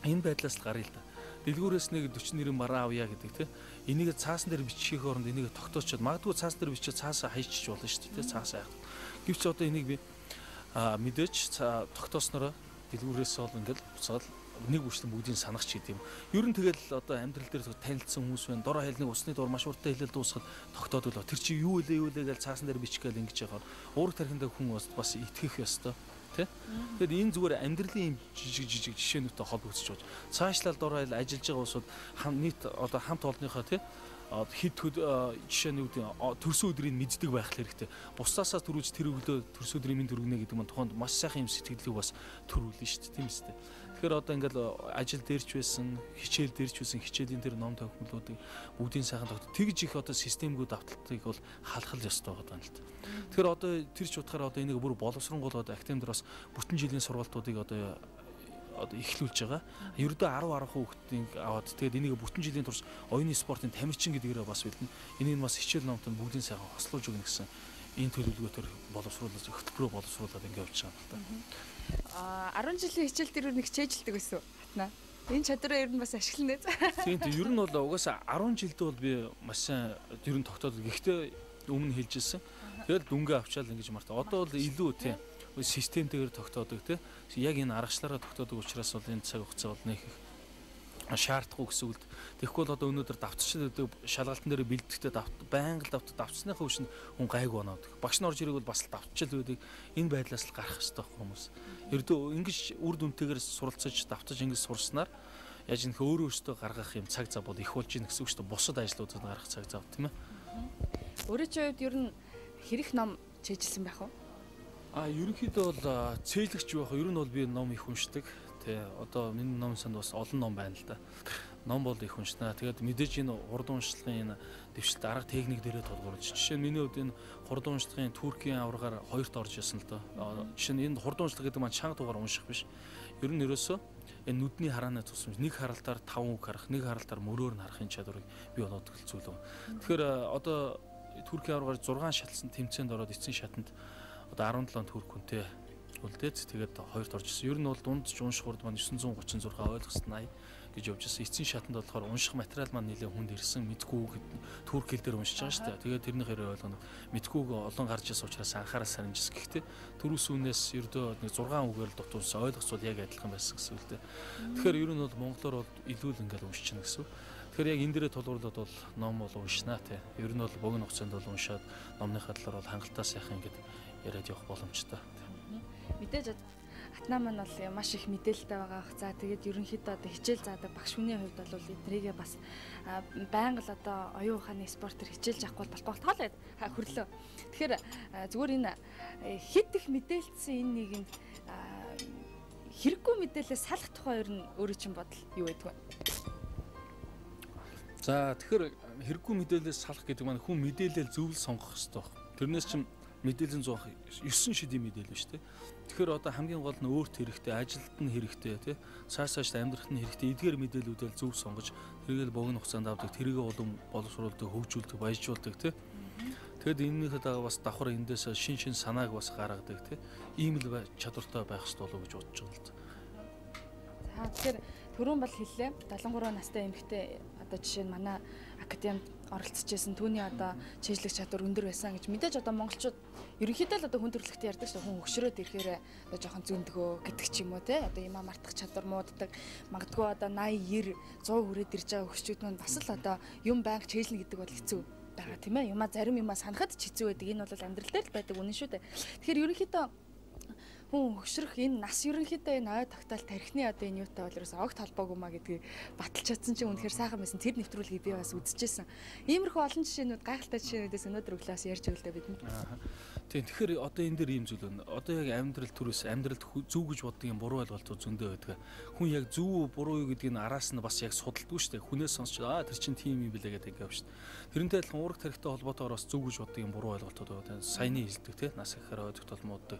Энэ байдлаас л гарыг л да. Дэлгүүрээс нэг 40 нэрийн бараа авъя гэдэг тийм. Энийг цаасан дээр бичих оронд энийг тогтоочод магадгүй цаасан дээр бичиж цаасаа хайчих болно шүү дээ. Цаасаа хайх. Гэвч одоо энийг би мэдээж тогтооснороо дэлгүүрээс бол ингээл буцаад нэг бүчлэн бүгдийг санах ч гэдэм. Ер нь тэгэл одоо амьдрал дээр танилцсан хүмүүс байна. Дор хайлныг усны дор маш уртаа хэлэл дуусгаад тогтоодвол тэр чи юу вэ гэж цаасан дээр бичих гээл ингэж яхаар уурах тархиндаа хүн бас итгэх ёстой. Тэгэхээр энэ зүгээр амьдралын жижиг жишээнүүтэй холбогдож байна. Цаашлал дор хайл ажиллаж байгаа улсууд нийт одоо хамт олонныхоо хэд жишээний үүдийн төрсөн өдрийг мэддэг байх хэрэгтэй. Бусдаасаа төрүүлж тэр өглөө төрсөн өдрийн минь төргөнэ гэдэг маань тухайд маш сайхан юм сэтгэлийг бас төрүүлнэ шүү дээ. Тийм үстэй. Тэгэхээр одоо ингээл ажил дээрч байсан, хичээл дээрч байсан, хичээлийн тэр ном тохиолдлуудыг бүгдийн сайхан тогтдог. Тэгж их одоо системгүй давталтыг бол халахал ёстой байгаа юм л та. Тэгэхээр одоо тэр ч утгаараа одоо энийг бүр боловсронгуул одоо академид бас бүтэн жилийн сургалтуудыг одоо эхлүүлж байгаа. Ердөө 10 хүүхдийг аваад тэгээд энийг бүтэн жилийн турш оюуны спортын тамирчин гэдгээрээ бас бэлдэн. Энийг бас хичээл номтон бүгдийн сайхан хослуулж өгнө гэсэн энэ төлөвлөгөөтөр боловсруулаад хөтөлбөрөөр боловсруулаад ингэ явж байгаа юм л да. 10 жилийн хичээл дээр нэг хичээжилдэг байсан батна. Энэ чадвараа ер нь бас ашиглана. Тийм ер нь бол угаасаа 10 жилдээ бол би маш сайн ер нь тогтоод гэхдээ өмнө хэлжсэн. Тэгэл дүнгээ авчаал ингэж мартаа. Одоо бол илүү тийм системтэйгээр тогтоодог тийм яг энэ аргачлаараа тогтоодог учраас бол энэ цаг хугацаа бол нэг их шаардахгүй гэсэн үг. Тэгэхгүй бол одоо өнөөдөр давтчихдаг шалгалтын дээр бэлдэхдээ байнга давтсныхаа хүчинд хүн гайг оноод багш нь орж ирэх бол бас л давтчихл байдаг. Энэ байдлаас л гарах хэрэгтэй хүмүүс. Ердөө ингэж үр дүнтэйгээр суралцаж давтаж ингэж сурснаар яаж нөх өөрөө өөртөө гаргах юм цаг зав бол их болж ийн гэсэн үг шүү дээ. Бусад ажлуудад гарах цаг зав тийм ээ. Өөрөө ч үед ер нь хэрэг ном чийжилсэн байх уу? Ерөнхийдөө бол цээлэгч байх. Ер нь бол би ном их уншдаг. Тэ одоо миний ном санд бас олон ном байна л да. ном бол их уншнаа. Тэгээд мэдээж энэ хурдан уншлагын энэ дэвшилт арга техник дээрээ толгуурлаж. Жишээ нь миний хувьд энэ хурдан уншлагын Туркийн аваргаар 2-т орж ирсэн л доо. Жишээ нь энэ хурдан уншлага гэдэг маань чанга дугаар унших биш. Ер нь ерөөсөө энэ нүдний харааны тусламж нэг харалтаар 5 үг харах, нэг харалтаар мөрөөр нь харахын чадварыг бий болгодог зүйл. Тэгэхээр одоо Туркийн аваргаар 6 шаталсан тэмцээнд ороод эцсийн шатанд одоо 17 төгрөг хүнтэй үлдээд тэгээд 2-т орж ирсэн. Ер нь бол дунд ч унших хурд маань 936 ойлгосон 80 гэж явж ирсэн. Эцсийн шатанд болохоор унших материал маань нэлээд хүнд ирсэн. Мэдгүй турк хэл дээр уншиж байгаа шүү дээ. Тэгээд тэрний хэрэг ойлгоно. Мэдгүй олон гарч ирсэн учраас анхаарал сарнижсэн. Гэхдээ төрөөс үнээс ердөө нэг 6 үгээр л дутуулсан ойлгоцвол яг адилхан байсан гэсэн үг л дээ. Тэгэхээр ер нь бол монголоор бол илүү л ингээд уншиж чинь гэсэн. Тэгэхээр яг энэ дээрээ тулгуурлаад бол ном бол уншнаа те. Ер нь бол богино хугацаанд бол уншаад номныхаа талаар бол хангалттай сайхан ингээд яриад явах боломжтой. Мэдээж Атнаа маань бол маш их мэдээлэлтэй байгаа. За тэгээд ерөнхийдөө одоо хичээл заадаг багш хүний хувьд бол эднэрийгээ бас байнга л одоо оюун ухааны спортер хичээлж авахгүй болохгүй тоолоод хөрлөө. Тэгэхээр зүгээр энэ хэд их мэдээлэлсэн энэ нийгэмд хэрэггүй мэдээлэлээс салах тухай ер нь өөрөө чинь бодол юу байдаг вэ? За тэгэхээр хэрэггүй мэдээлэлээс салах гэдэг маань хүн мэдээлэл зөвл сонгох хэрэгтэй байна. Тэрнээс чинь мэдээллийн 9 шидийн мэдээлэл шүү дээ. Тэгэхээр одоо хамгийн гол нь өөрт хэрэгтэй, ажилд нь хэрэгтэй тий. Цааш амьдрахад нь хэрэгтэй эдгээр мэдээллүүдэл зөв сонгож тэргээл богино хугацаанд авдаг, тэрийгэ улам боловсруулдаг, хөгжүүлдэг, баяжуулдаг тий. Тэгэд энэнийхэд бас давхар эндээс шин санааг бас гаргадаг тий. Ийм л чадвартай байх хэрэгтэй болов гэж бодож байгаа л да. За тэгэхээр түрүүн бол хэллээ 73 настай эмэгтэй одоо жишээ нь манай академид оролцож байсан түүний одоо чийжлэх чадвар өндөр байсан гэж мэдээж одоо монголчууд ерөнхийдөө л одоо хүн төрөлхтөд ярьдаг шүү хүн хөшрөөд ирэхээр одоо жоохон зөндгөө гэдэг ч юм уу те одоо имаа мартах чадвар мууддаг магадгүй одоо 80 90 100 хүрээд ирж байгаа хөгчүүд маань бас л одоо юм банк чийжлэн гэдэг бол хэцүү байгаа тийм ээ юмаа зарим юмаа санахад ч хэцүү байдаг энэ бол амьдрал дээр л байдаг үнэн шүү дээ тэгэхээр ерөнхийдөө хүн хөшрөх энэ нас ерөнхийдөө энэ ой тогтоол тархины одоо энэ юутай бол ерөөсөө огт холбоогүй маа гэдгийг баталж чадсан чинь үнэхээр сайхан байсан тэр нэвтрүүлгийг би бас үзчихсэн. Иймэрхүү олон жишээнүүд гайхалтай жишээнүүдээс өнөөдөр өглөөс ярьж өгөлтэй бидэнд. Тийм тэгэхээр одоо энэ дээр ийм зүйл байна. Одоо яг амьдрал төрөөс амьдралд зөв гэж боддог юм буруу ойлголтууд зөндөө байдаг. Хүн яг зөв буруу юу гэдгийг араас нь бас яг судалдаггүй шүү дээ. Хүнээс сонсч тэр чинь тийм юм билээ гэдэг юм шүү дээ. Тэрнтэй адилхан уурах тарихтай холбоотойгоор бас зөв гэж боддог юм буруу ойлголтууд байна. Саяны хэлдэг тийм нас ихээр ойлгоход мууддаг.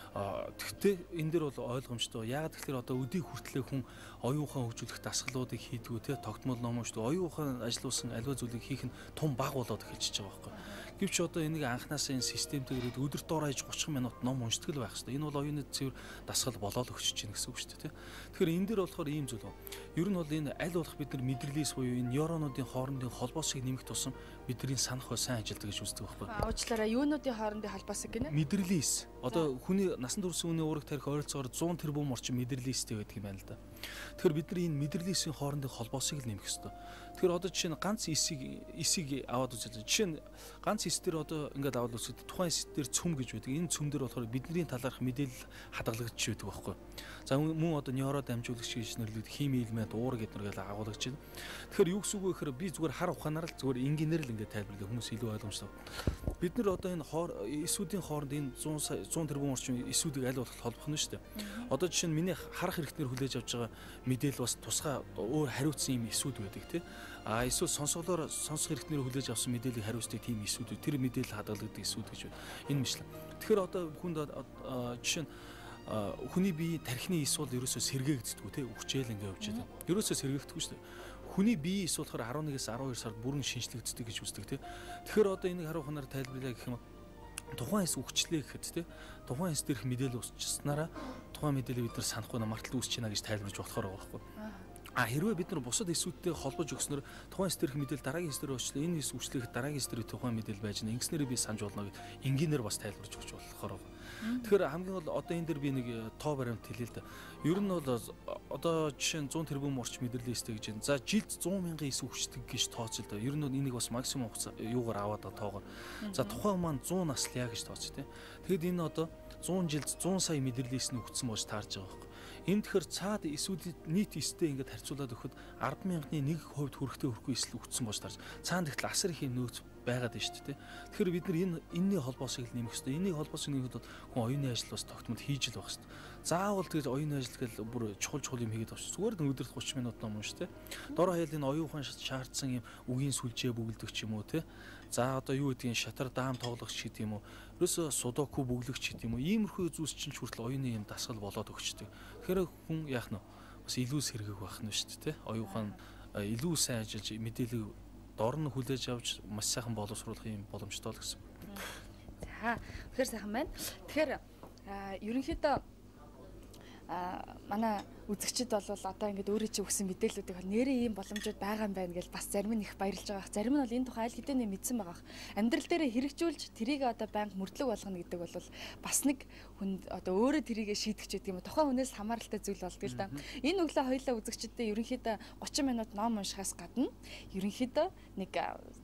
Тэгтээ энэ дэр бол ойлгомжтой. Яагаад гэхээр одоо өдийг хүртлэх хүн оюун ухаан хөгжүүлэх дасгалуудыг хийдгүү те тогтмол ном уншдаг. Оюун ухаан ажиллуулсан аливаа зүйлийг хийх нь том баг болоод эхэлчихэж байгаа байхгүй. Гэвч одоо энийг анханасаа энэ системтэйгээр өдөрт доор аж 30 минут ном уншдаг л байх хэрэгтэй. Энэ бол оюуны цэвэр дасгал болоод өгч чинь гэсэн үг шүү дээ те. Тэгэхээр энэ дэр болохоор ийм зүйл байна. Ер нь бол энэ аль болох бид нар мэдрэлээс буюу энэ нейронуудын хоорондын холбоосыг нэмэх тусам бидний санах бай сайн ажилдаг гэж үздэг байхгүй. Уучлаарай юунуудын хоорондын холбоосыг гинэ? Мэдрэлээс. Одоо хүний насан турш хүний уурах тарих ойролцоогоор 100 тэрбум орчим мэдрэлээстэй байдаг юм байна л да. Тэгэхээр бид нар энэ мэдрэлээсийн хоорондын холбоосыг л нэмэх хэрэгтэй. Тэгэхээр одоо жишээ нь ганц эсийг аваад үзэж жишээ нь ганц эс дээр одоо ингээд аваад үзэхэд тухайн эс дээр цөм гэж байдаг. Энэ цөм дээр болохоор бидний талаарх мэдээлэл хадгалагдаж байдаг байхгүй. За мөн одоо нейро дамжуулагч гэж нэрлэгдэх хими элемент уур гэднэргээл агуулгаж байна. Тэгэхээр юу гэсэн үг вэ гэхээр би зүгээр хар ухаанаар л зүгээр инженеэр л ингээд тайлбарлах хүмүүс илүү ойлгомжтой. Бид нар одоо энэ эсүүдийн хооронд энэ 100 тэрбум орчим эсүүдийг аль болох холбох нь шүү дээ. Одоо жишээ нь миний харах хэрэгтнэр хүлээж авч байгаа мэдээлэл бас тусгай өөр хариуцсан юм эсүүд байдаг тий. Эсвэл сонсголоор сонсох хэрэгтнэр хүлээж авсан мэдээллийг хариуцдаг тийм эсүүд. Тэр мэдээлэл хадгалагддаг эсүүд гэж байна. Энэ мэтлэн. Тэгэхээр одоо хүнд жишээ нь хүний бие тархины эс бол ерөөсөө сэргээгддэггүй тий үхчээл ингээ явж байгаа. Ерөөсөө сэргээгдэхгүй шүү дээ. Хүний бие эс болохоор 11-ээс 12 сард бүрэн шинжлэгддэг гэж үздэг тий. Тэгэхээр одоо энийг харуу ханаар тайлбарлая гэх юм тухайн эс үхчлээ гэхэд тий тухайн эс дээрх мэдээлэл усчснараа тухайн мэдээлэл бид нар санахгүй мартал үүсч байна гэж тайлбарж болохоор байгаа байхгүй. Хэрвээ бид нар бусад эсүүдтэй холбож өгснөр тухайн эс дээрх мэдээлэл дараагийн эс дээр очилоо энэ эс үхчлэх дараагийн эс дээр тухайн мэдээлэл байж байгаа. Ингэснээр би санаж болно гэд инженеэр бас тайлбарж өгч болохоор байгаа. Тэгэхээр хамгийн гол одоо энэ дээр би нэг тоо баримт хэлээ л да. Ер нь бол одоо жишээ нь 100 тэрбум орчим мэдээлэлтэй гэж байна. За жилд 100 мянган эс үхчихдэг гэж тооцол да. Ер нь энийг бас максимум хугацаа юугаар аваад тоогоор. За тухайн маань 100 наслая гэж тооц тий. Тэгэд энэ одоо 100 жилд 100 сая мэдээлэлээс нь үхсэн болж таарж байгаа байхгүй. Энэ тэгэхээр цаад эсүүдийн нийт эстэй ингээд харьцуулаад өгөхөд 10,000-ны 1% хүрэхтэй хүрэхгүй эсэл өгсөн болж тарж. Цаана тэгтэл асар их юм нөөц байгаад байна шүү дээ. Тэгэхээр бид нар энэний холбоосыг нэмэх хэрэгтэй. Энийг холбоосыг нэмэхэд хүн оюуны ажил бас тогтмол хийж л байх хэрэгтэй. Заавал тэгж оюуны ажил гэл бүр чухал юм хийгээд авчих. Зүгээр л өдөрт 30 минут ном шүү дээ. Дор хаяал энэ оюухан шаардсан юм үгийн сүлжээ бүгэлдэх ч юм уу те. За одоо юу гэдгийг шатар даам тоглох ч гэдэг юм уу. Ерөөсө судоку бүглэгч гэдэг юм уу. Иймэрхүү зүйлс чинь хүртэл оюуны юм дасгал болоод өгчдөг. Тэгэхээр хүн яах нь бас илүү сэргэг байх нь шүү дээ те. Оюухан илүү сайн ажиллаж мэдээлэл дор нь хүлээж авч маш сайхан боловсруулах юм боломжтой л гэсэн. За тэгэхээр сайхан байна. Тэгэхээр ерөнхийдөө манай үзэгчид бол одоо ингээд өөрөө чи өгсөн мэдээллүүдийг нэрээ ийм боломжууд байгаа юм байна гэж бас зарим нь их баярлж байгаа. Зарим нь бол энэ тухай аль хэдийн мэдсэн байгаа. Амьдрал дээрээ хэрэгжүүлж тэрийг одоо банк мөрдлөг болгоно гэдэг бол бас нэг хүн одоо өөрөө тэрийг шийдэх ч гэдэг юм. Тухайн хүнээс хамааралтай зүйл болдго л да. Энэ өглөө хоёулаа үзэгчдэд ерөнхийдөө 30 минут ном уншихаас гадна ерөнхийдөө нэг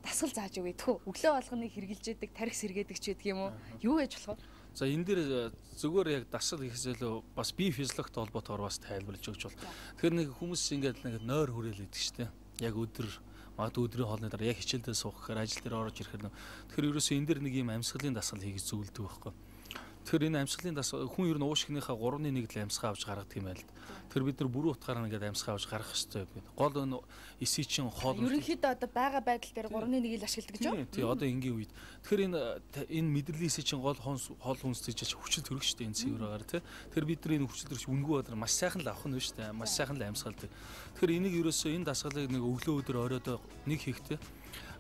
дасгал зааж өгье. Тэхүү өглөө болгоныг хэрэгжилж яадаг, тарих сэргээдэг ч гэдэг юм уу? Юу гэж болох вэ? За энэ дээр зүгээр яг дасгал хийхсэлөө бас бие физиологтой холбоотойгоор бас тайлбарлаж өгч бол. Тэгэхээр нэг хүмүүс ингээд нэг нойр хүрээл идэг штэ. Яг өдөр магадгүй өдрийн хоолны дараа яг хичээлдээ суух гэхээр ажил дээр орж ирэхээр тэгэхээр ерөөсөө энэ дэр нэг юм амьсгалын дасгал хийх зөвлөдөг байхгүй. Тэгэхээр энэ амьсгалын дасгал хүн ер нь уушгийнхаа 3/1 л амьсгаа авч гаргадаг юм байл. Тэгэхээр бид нар бүрэн утгаараа ингээд амьсгаа авч гаргах хэрэгтэй гэдэг. Гол энэ эсийн чин хоол ерөнхийдөө одоо байгаа байдал дээр 3/1 л ашигладаг гэж юу? Тий, одоо энгийн үед. Тэгэхээр энэ мэдрэлийн эсийн чин гол хоол хүнстэйч хүчил төрөх шүү дээ энэ цэврээр тий. Тэгэхээр бид нар энэ хүчил төрөх үнгүү бодлоо маш сайхан л авах нь шүү дээ. Маш сайхан л амьсгалдаг. Тэгэхээр энийг ерөөсөө энэ дасгалыг нэг өглөө өдөр оройдоо нэг хийхтэй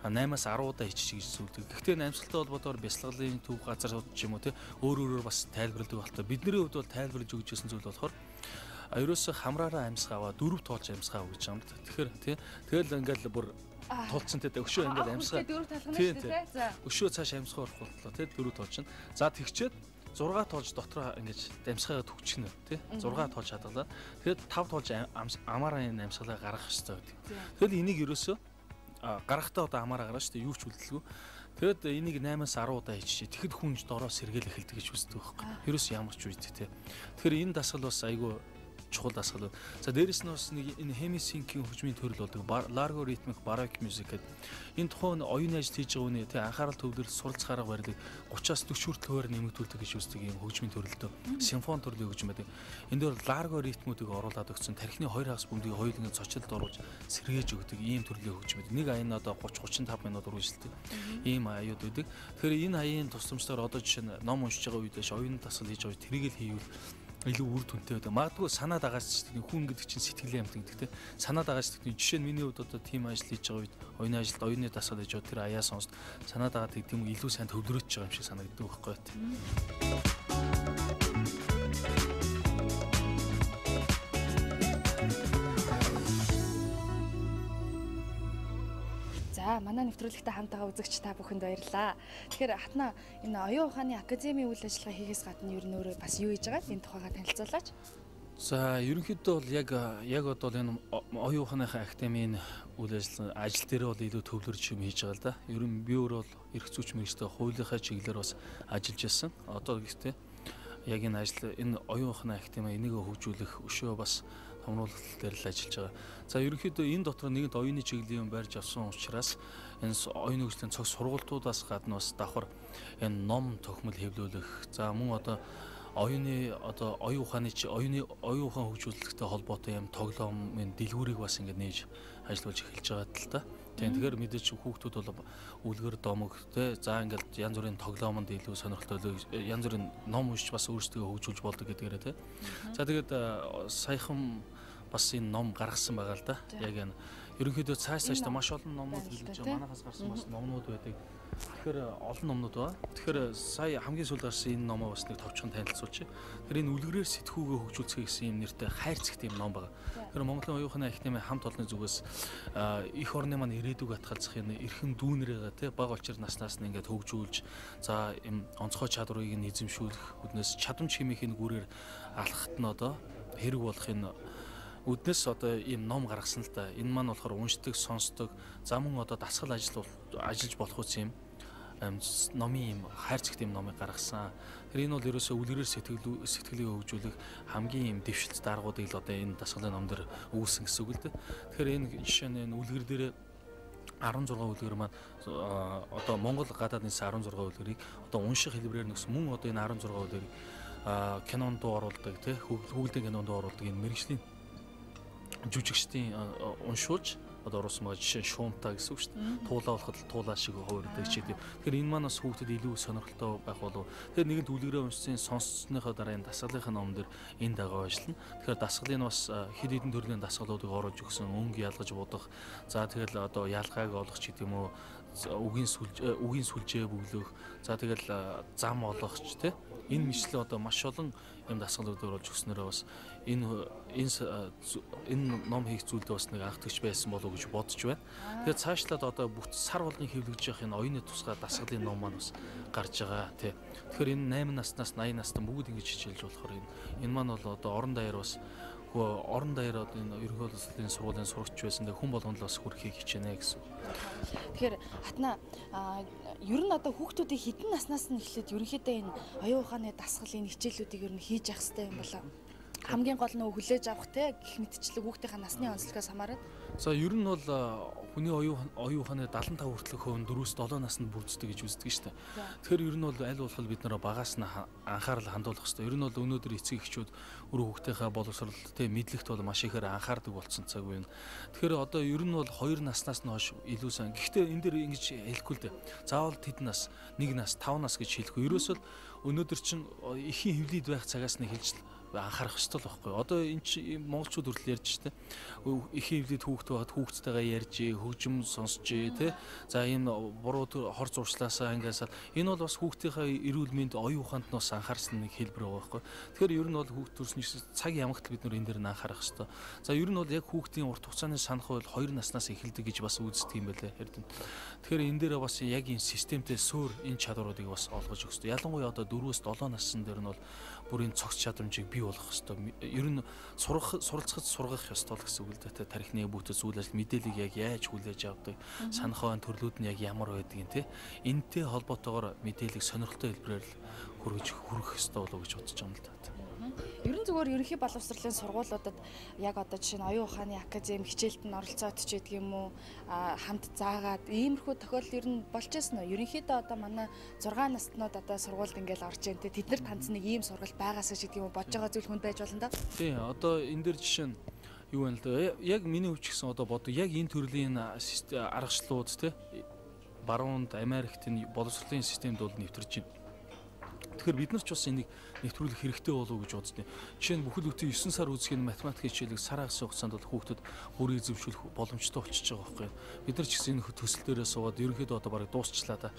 8-аас 10 удаа хийчих гэж зүйлдэг. Гэхдээ амьсгалтай холбоотойгоор бясалгалын төв газар ч юм уу те өөр бас тайлбарладаг болтой. Бидний хувьд бол тайлбарлаж өгч байсан зүйл болохоор ерөөсө хамраараа амьсгаа аваа 4 тоолж амьсгаа гэж юм. Тэгэхээр тий тэгэл ингээл бүр тулцсан те өшөө ингээл амьсгаа 4 талгана шүү дээ. За өшөө цааш амьсгаа орох болтлоо те 4 тоолж. За тэгчээд 6 тоолж дотроо ингэж амьсгаагаа төгчихнө тий 6 тоолж хадгалаа. Тэгээд 5 тоолж амаараа энэ амьсгалаа гаргах хэрэгтэй байдаг. Тэгэл энийг ерөөсө гарахтаа одоо амаараа гараа шүү дээ юу ч үлдэлгүй. Тэгэд энийг 8-аас 10 удаа хийчихээ. Тэгэхэд хүн дороо сэргээл эхэлдэг гэж үздэг байхгүй. Ерөөс ямар ч үед тий. Тэгэхээр энэ дасгал бас айгүй чухал дасгал. За дээрэс нь бас нэг энэ хемисинкийн хөгжмийн төрөл болдог. Largo rhythmic baroque music гэдэг. Энэ тухайн оюуны ажил хийж байгаа үний тий анхаарал төвлөрөл суралцах арга барилыг 30-аас 40 хүртэл хуваар нэмэгдүүлдэг гэж үздэг юм хөгжмийн төрөлдөө. Симфони төрлийн хөгжим байдаг. Энд дээр largo ритмүүдийг оруулаад өгсөн тархины 2 хагас бөмбөгийг хоёуланг цочилд оруулж сэргээж өгдөг ийм төрлийн хөгжим байдаг. Нэг аян одоо 30-35 минут үргэлжилдэг. Ийм аюуд байдаг. Тэгэхээр энэ аяын тусламжтайгаар одоо жишээ нь ном уншиж байгаа үедээ оюуны дасгал хийж байгаа тэрийг л хийвэл илүү үр дүнтэй байдаг. Магадгүй санаа дагааж хүн гэдэг чинь сэтгэлийн амьтан гэдэг те. Санаа дагааж гэдэг жишээ нь миний хувьд одоо тим ажил хийж байгаа үед оюуны ажилд оюуны дасгал хийж байгаа тэр аяа сонст санаа дагаад гэдэг юм илүү сайн төвлөрөөж байгаа юм шиг санагддаг байхгүй те. За манай нэвтрүүлэгтэй хамтаага үзэгч та бүхэнд баярлалаа. Тэгэхээр хатна энэ оюун ухааны академийн үйл ажиллагаа хийхээс гадна ер нь өөрөө бас юу хийж байгаа? Энэ тухайга танилцуулаач. За ерөнхийдөө бол яг одоо энэ оюун ухааныхаа академийн үйл ажил дээр бол илүү төвлөрж юм хийж байгаа л да. Ер нь би өөрөө бол эрх зүйч мэргэжтэй хуулийнхаа чиглэлээр бас ажиллаж байсан. Одоо гэхдээ яг энэ ажил энэ оюун ухааны академи энийг хөгжүүлэх өшөө бас томруулалт дээр л ажиллаж байгаа. За ерөнхийдөө энэ дотор нэгэнт оюуны чиглэлийн барьж авсан учраас энэ оюуны хөгжлийн цог сургалтуудаас гадна бас давхар энэ ном тохимол хэвлүүлэх. За мөн одоо оюуны одоо оюун ухааны оюун ухаан хөгжүүлэлттэй холбоотой юм тоглоомын дэлгүүрийг бас ингэ нээж ажиллаж эхэлж байгаа л та. Тэгэхээр мэдээж хүүхдүүд бол үлгэр домог те за ингээл янз бүрийн тоглоомонд илүү сонирхолтой янз бүрийн ном уншиж бас өөрсдөө хөгжүүлж болдог гэдгээрээ те. За тэгээд саяхан бас энэ ном гаргасан байгаа л да. Яг энэ ерөнхийдөө цааш та маш олон номнууд хэлж байгаа. Манайхаас гарсан бас номнууд байдаг. Тэгэхээр олон номнууд байна. Тэгэхээр сая хамгийн сүүлд гарсан энэ номоо бас нэг товчхон танилцуулчих. Тэгэхээр энэ үлгэрээр сэтгүүгээ хөгжүүлцгээ гэсэн юм нэртэй хайрцагт юм ном байгаа. Тэгэхээр Монголын оюун ухааны академи хамт олонны зүгээс их орны маань ирээдүг атгалзах энэ эрхэм дүүнэрээ те бага олчир наснаас нь ингээд хөгжүүлж за юм онцгой чадварыг нь эзэмшүүлэх үднээс чадамж хэмээхин гүрээр алхахт нь одоо хэрэг болох энэ үднэс одоо ийм ном гаргасан л та. Энэ маань болохоор уншдаг, сонсдог, за мөн одоо дасгал ажиллаж болох үс юм номын юм хайр цэгт юм номыг гаргасан. Тэр энэ бол ерөөсөө үлгэрээр сэтгэлийг хөгжүүлэх хамгийн юм дэвшилт даргуудыг л одоо энэ дасгалын ном дээр өгүүлсэн гэсэн үг л дээ. Тэгэхээр энэ жишээ нь энэ үлгэр дээр 16 үлгэр маань одоо Монгол гадаад нийс 16 үлгэрийг одоо унших хэлбэрээр нэгс мөн одоо энэ 16 үлгэрийг кинонд оруулдаг тий хүүхдийн кинонд оруулдаг энэ мэргэжлийн жүжигчдийн уншуулж одоо орсон байгаа жишээ шуунтаа гэсэн үг шүү дээ. Туулаа болоход туулаа шиг хувирдаг ч гэдэг. Тэгэхээр энэ маань бас хүүхдэд илүү сонирхолтой байх болов. Тэгэхээр нэгэн түлгэрээ уншсан сонссныхоо дараа энэ дасгалынхаа ном дээр энэ дагуу ажиллана. Тэгэхээр дасгалын бас хэд хэдэн төрлийн дасгалуудыг оруулж өгсөн, өнгө ялгаж будах. За тэгэл одоо ялгааг олох ч гэдэг юм уу, үгийн сүлжээ бүглөх. За тэгэл зам олох ч тийм. Энэ мэтлээ одоо маш олон юм дасгалууд оруулж өгснөөрөө бас энэ ном хийх зүйлдээ бас нэг анхдагч байсан болов уу гэж бодож байна. Тэгээд цаашлаад одоо бүх сар болгон хэвлэгдэж явах энэ оюуны тусгай дасгалын ном маань бас гарч байгаа тий. Тэгэхээр энэ 8 наснаас 80 настай бүгд ингэж хичээлж болохоор энэ маань бол одоо орон даяар бас орон даяар одоо энэ ерөнхий боловсролын сургуулийн сурагч байсан дэ хүн болгонд л бас хүрэхийг хичээнэ гэсэн. Тэгэхээр хатна ер нь одоо хүүхдүүдийн хэдэн наснаас нь эхлээд ерөнхийдөө энэ оюун ухааны дасгалын хичээлүүдийг ер нь хийж явах хэрэгтэй юм болоо. Хамгийн гол нь хүлээж авах те гэх мэтчлэг хүүхдийнхээ насны онцлогоос хамаарат. За ер нь бол хүний оюун ухааны 75 хүртэлх хувь 4-7 наснд бүрддэг гэж үздэг шүү дээ. Тэгэхээр ер нь бол аль болох бид нараа багаас нь анхаарал хандуулах хэрэгтэй. Ер нь бол өнөөдөр эцэг эхчүүд өөрөө хүүхдийнхээ боловсролд те мэдлэгт бол маш ихээр анхаардаг болсон цаг үе. Тэгэхээр одоо ер нь бол 2 наснаас нь хойш илүү сайн. Гэхдээ энэ дээр ингэж хэлэхгүй л дээ. Заавал тэдэн нас, 1 нас, 5 нас гэж хэлэхгүй. Ерөөсөө өнөөдөр чинь эхийн хөвлөд байх цагаас нь хэлж анхаарах ёстой л байхгүй. Одоо энэ чи монголчууд хүртэл ярьж штэ. Эхийн хөвлөд хүүхд байгаад хүүхдтэйгээ ярьж, хөгжим сонсч тий. За энэ буруу хор зуршлаасаа ангиасаа энэ бол бас хүүхдийнхээ эрүүл мэнд оюун ухаанд нь бас анхаарсан нэг хэлбэр байгаа байхгүй. Тэгэхээр ер нь бол хүүхд төрснөс цаг ямагт бид нар энэ дээр нь анхаарах ёстой. За ер нь бол яг хүүхдийн урт хугацааны санах бол 2 наснаас эхэлдэг гэж бас үздэг юм байлаа эрдэнэ. Тэгэхээр энэ дээр бас яг энэ системтэй суур энэ чадваруудыг бас олгож өгөх ёстой. Ялангуяа одоо 4-өөс 7 насны дээр нь бол бүр энэ цогц чадамжийг бий болох ёстой. Ер нь суралцахад сургах ёстой л гэсэн үг л дээ. Тархины бүтэц үйл ажил мэдээллийг яг яаж хүлээж авдаг, санах ойн төрлүүд нь яг ямар байдгийг те. Энтэй холбоотойгоор мэдээллийг сонирхолтой хэлбэрээр хүргэх ёстой болов уу гэж бодож байгаа юм л да. Ерөн зүгээр ерөнхий боловсролын сургуулиудад яг одоо жишээ нь оюун ухааны академи хичээлд нь оролцоод ч гэдэг юм уу хамт заагаад иймэрхүү тохиолдол ер нь болж байсан уу? Ерөнхийдөө одоо манай 6 наснууд одоо сургуульд ингээл орж ийн те тэд нар таньц нэг ийм сургууль байгаасаа ч гэдэг юм уу бодож байгаа зүйл хүнд байж болно да. Тий одоо энэ дээр жишээ нь юу вэ л да. Яг миний хувьд ч гэсэн одоо бодоо яг энэ төрлийн аргачлалууд те баруунд Америкт энэ боловсролын системд бол нэвтэрч байна. Тэгэхээр бид нар ч бас энийг нэвтрүүлэх хэрэгтэй болов уу гэж боддیں۔ Жишээ нь бүхэл бүтэн 9 сар үзэх математик хичээлийг сар агас хугацаанд бол хүүхдүүд бүрийг зөвшөөрөх боломжтой болчихж байгаа байхгүй. Бид нар ч гэсэн энэ төсөл дээрээ суугаад ерөнхийдөө одоо барыг дуусчлаа да.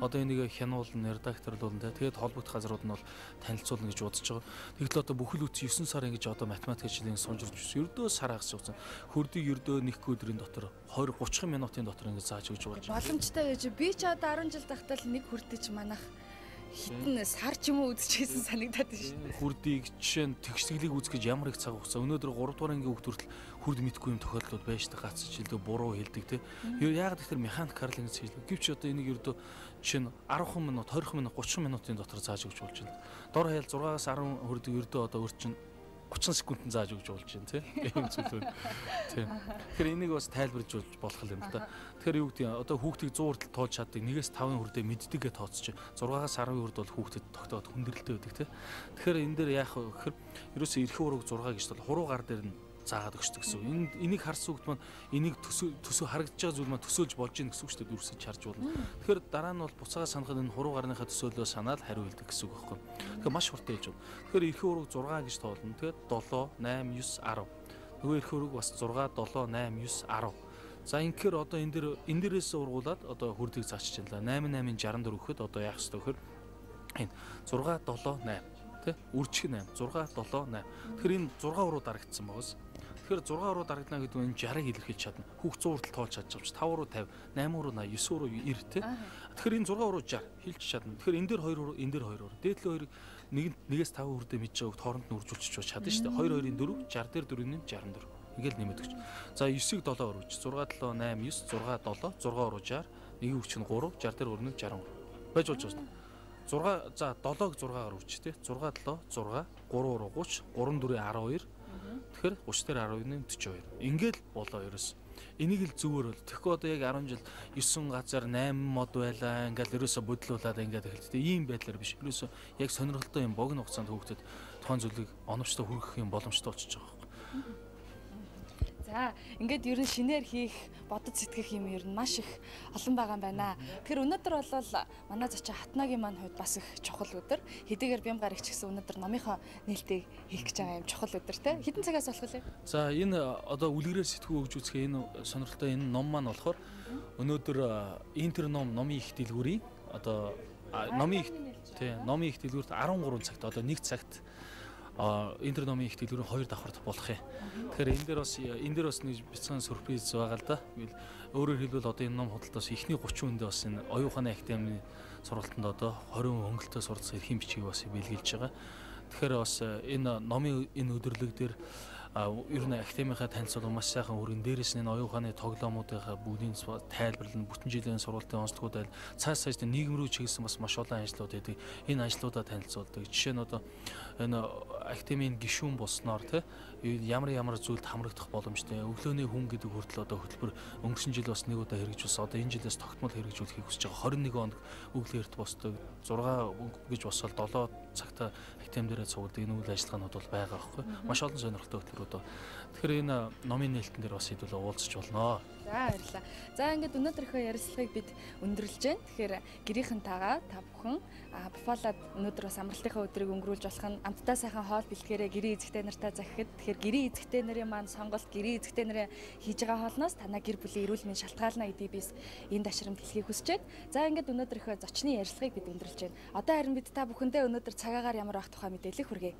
Одоо энийг хянуулна, редакторлуулна тэгээд холбогдох газрууд нь бол танилцуулна гэж бодож байгаа. Тэгэхдээ одоо бүхэл бүтэн 9 сар ингэж одоо математик хичээлийн сунжирч ердөө сар агас хугацаанд хөрдийг ердөө нэг өдрийн дотор 20-30 минутын дотор ингэж зааж өгч болж байгаа. Боломжтой гэж би ч одоо 10 жил тахтал нэг хүрдэж манах хитэн сар ч юм уу үзчихсэн санагдаад байна шүү дээ. Хүрдийг жишээ нь тэгшлэглийг үзэх гэж ямар их цаг хугацаа. Өнөөдөр 3 дугаар ангийн хүүхд хүртэл хүрд мэдгүй юм тохиолдлууд байж та гацч хэлдэг буруу хэлдэг те. Яагаад гэхээр механик карлинг гэж хэлдэг. Гэвч одоо энийг ердөө жишээ нь 10 минут, 20 минут, 30 минутын дотор зааж өгч болж байна. Дор хаяал 6-аас 10 хүрдийг ердөө одоо өөрчн 30 секундэд зааж өгч болж байна тий. Ийм зүйлүүд. Тий. Тэгэхээр энийг бас тайлбарж болох юм л да. Тэгэхээр юу гэдэг одоо хүүхдийг 100 хүртэл тоолж чаддаг. 1-ээс 5 хүрдээ мэддэггээ тооцож 6-аас 10 хүрд бол хүүхдэд тогтоод хүндрэлтэй байдаг тий. Тэгэхээр энэ дээр яах вэ гэхээр ерөөсөө эрхээ ураг 6 гэж бол хуруу гар дээр нь заагаад өгчдөг гэсэн. Энийг харсан хүүхд маань энийг төсөө харагдаж байгаа зүйл маань төсөөлж болж ийн гэсэн үг шүү дээ дүрсэж харж болно. Тэгэхээр дараа нь бол буцаага санахад энэ хуруу гарныхаа төсөөлөө санаад хариу хэлдэг гэсэн үг байхгүй. Тэгэхээр маш хурдан хэлж байна. Тэгэхээр эрхээ ураг 6 гэж тоолно. Тэгээд 7 8 9 10. Нөгөө эрхээ ураг бас 6 7 8 9 10. За инхээр одоо энэ дээрээс ургуулад одоо хүрдийг заачиж байна. 8 8 64 өгөхөд одоо яах ёстой вэхээр энэ 6 7 8 тий үржих 8 6 7 8. Тэгэхээр энэ 6 уруу дарагдсан байгаас. Тэгэхээр 6 уруу дарагдана гэдэг нь 60-ыг илэрхийлж чадна. Хүүхд 100 хүртэл тоолж чадж байгаа ч 5 уруу 50, 8 уруу 80, 9 уруу 90 тий. Тэгэхээр энэ 6 уруу 60 хэлж чадна. Тэгэхээр энэ дээр 2 уруу, энэ дээр 2 уруу. Дээдлээ хоёрыг нэгээс 5 хүрдээ мэдж байгааг хооронд нь үржүүлчих чадна шүү дээ. 2 2-ын 4, 60 дээр 4-ийн 64. Ингээл нэмээд өгч. За 9-ийг 7 өрөвч. 6 7 8 9 6 7 6 уруу 60. Нэгийг өгч нь 3, 60 дээр өрнө 63. Байж болж байна. 6 за 7-г 6-гаар үрч тий. 6 7 6 3 30 3 4 12. Тэгэхээр 30 дээр 12 42. Ингээл болоо ерөөс. Энийг л зүгээр бол. Тэгэхгүй одоо яг 10 жил 9 газар 8 мод байлаа. Ингээл ерөөсө бодлуулаад ингээд эхэлдэг. Ийм байдлаар биш. Ерөөсө яг сонирхолтой юм богино хугацаанд хүүхдэд тухайн зүйлийг оновчтой хүргэх юм боломжтой болчихж байгаа байхгүй. За ингээд ер нь шинээр хийх бодож сэтгэх юм ер нь маш их олон байгаа юм байна. Тэгэхээр өнөөдөр бол манай зочин Хатнагийн маань хувьд бас их чухал өдөр. Хэдийгээр бям гарагч гэсэн өнөөдөр номынхоо нээлтийг хийх гэж байгаа юм чухал өдөр те. Хэдэн цагаас болох вэ? За энэ одоо үлгэрээр сэтгүү өгж үзэх энэ сонирхолтой энэ ном маань болохоор өнөөдөр Интер номын их дэлгүүрийн одоо номын их дэлгүүрт 13 цагт одоо 1 цагт Интер номын их дэлгүүрийн 2 давхарт болох юм. Тэгэхээр энэ дээр бас нэг бяцхан сюрприз байгаа л да. Өөрөөр хэлбэл одоо энэ ном худалдаас эхний 30 хүндээ бас энэ оюун ухааны академийн сургалтанд одоо 20 хөнгөлтөө суралцах эрхийн бичгийг бас бэлгэлж байгаа. Тэгэхээр бас энэ номын энэ өдөрлөг дээр ер нь академийнхаа танилцуул маш сайхан өргөн дээрээс нь оюун ухааны тоглоомуудынхаа бүгдийн тайлбарлал нь бүтэн жилийн сургалтын онцлогууд айл цааш нийгэм рүү чиглэсэн бас маш олон ажлууд байдаг. Энэ ажлуудаа танилцуулдаг. Жишээ нь одоо энэ академийн гишүүн болсноор ямар зүйлд хамрагдах боломжтой. Өглөөний хүн гэдэг хүртэл одоо хөтөлбөр өнгөрсөн жил бас нэг удаа хэрэгжүүлсэн. Одоо энэ жилээс тогтмол хэрэгжүүлэхийг хүсэж байгаа. 21 хоног өглөөрт босдог. 6 гэж босвол 7 цагта академи дээрээ цугладаг энэ үйл ажиллагаанууд бол байгаа байхгүй. Маш олон сонирхолтой хөтөлбөрүүд байна. Тэгэхээр энэ номын нээлтэн дээр бас хэдүүлээ уулзч болно. За баярлалаа. За ингээд өнөөдрийнхөө ярилцлагыг бид өндөрлж байна. Тэгэхээр гэрийнхэнтэйгээ та бүхэн Буфалад өнөөдөр бас амралтынхаа өдрийг өнгөрүүлж болох нь амттай сайхан хоол бэлтгэрээ гэрийн эзэгтэй нартай захихад тэгэхээр гэрийн эзэгтэй нарын маань сонголт гэрийн эзэгтэй нарын хийж байгаа хоолноос танаа гэр бүлийн эрүүл мэнд шалтгаална гэдгийг би энэ ташрамд хэлхийг хүсэж байна. За ингээд өнөөдрийнхөө зочны ярилцлагыг бид өндөрлж байна. Одоо харин бид та бүхэндээ өнөөдөр цагаагаар ямар байх тухай мэдээлэл хүргэе.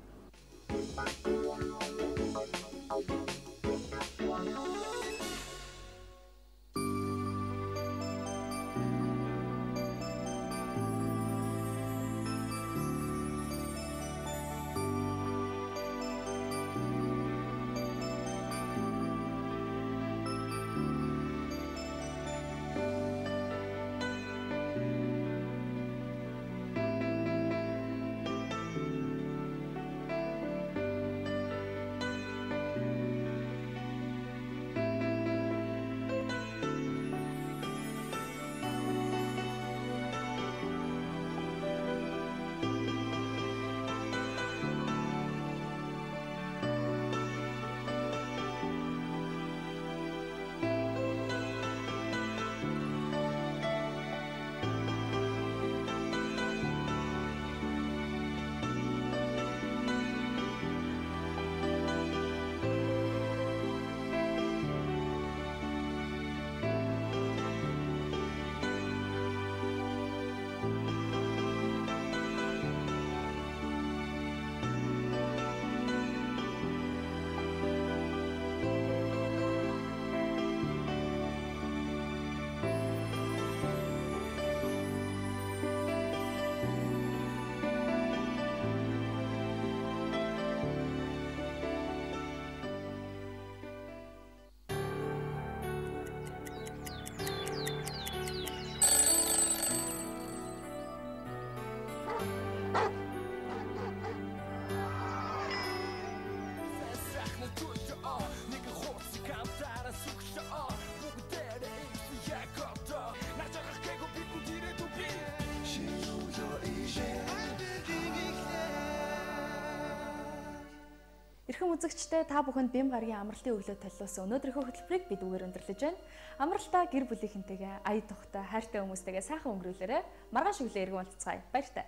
Эрхэм үзэгчдээ та бүхэнд бям гарагийн амралтын өглөө толиулсан өнөөдрийнхөө хөтөлбөрийг бид үгээр өндөрлөж байна. Амралтаа гэр бүлийнхэнтэйгээ ая тухтай хайртай хүмүүстэйгээ сайхан өнгөрүүлээрэй. Маргааш өглөө иргэн уулзцгаая. Баяртай.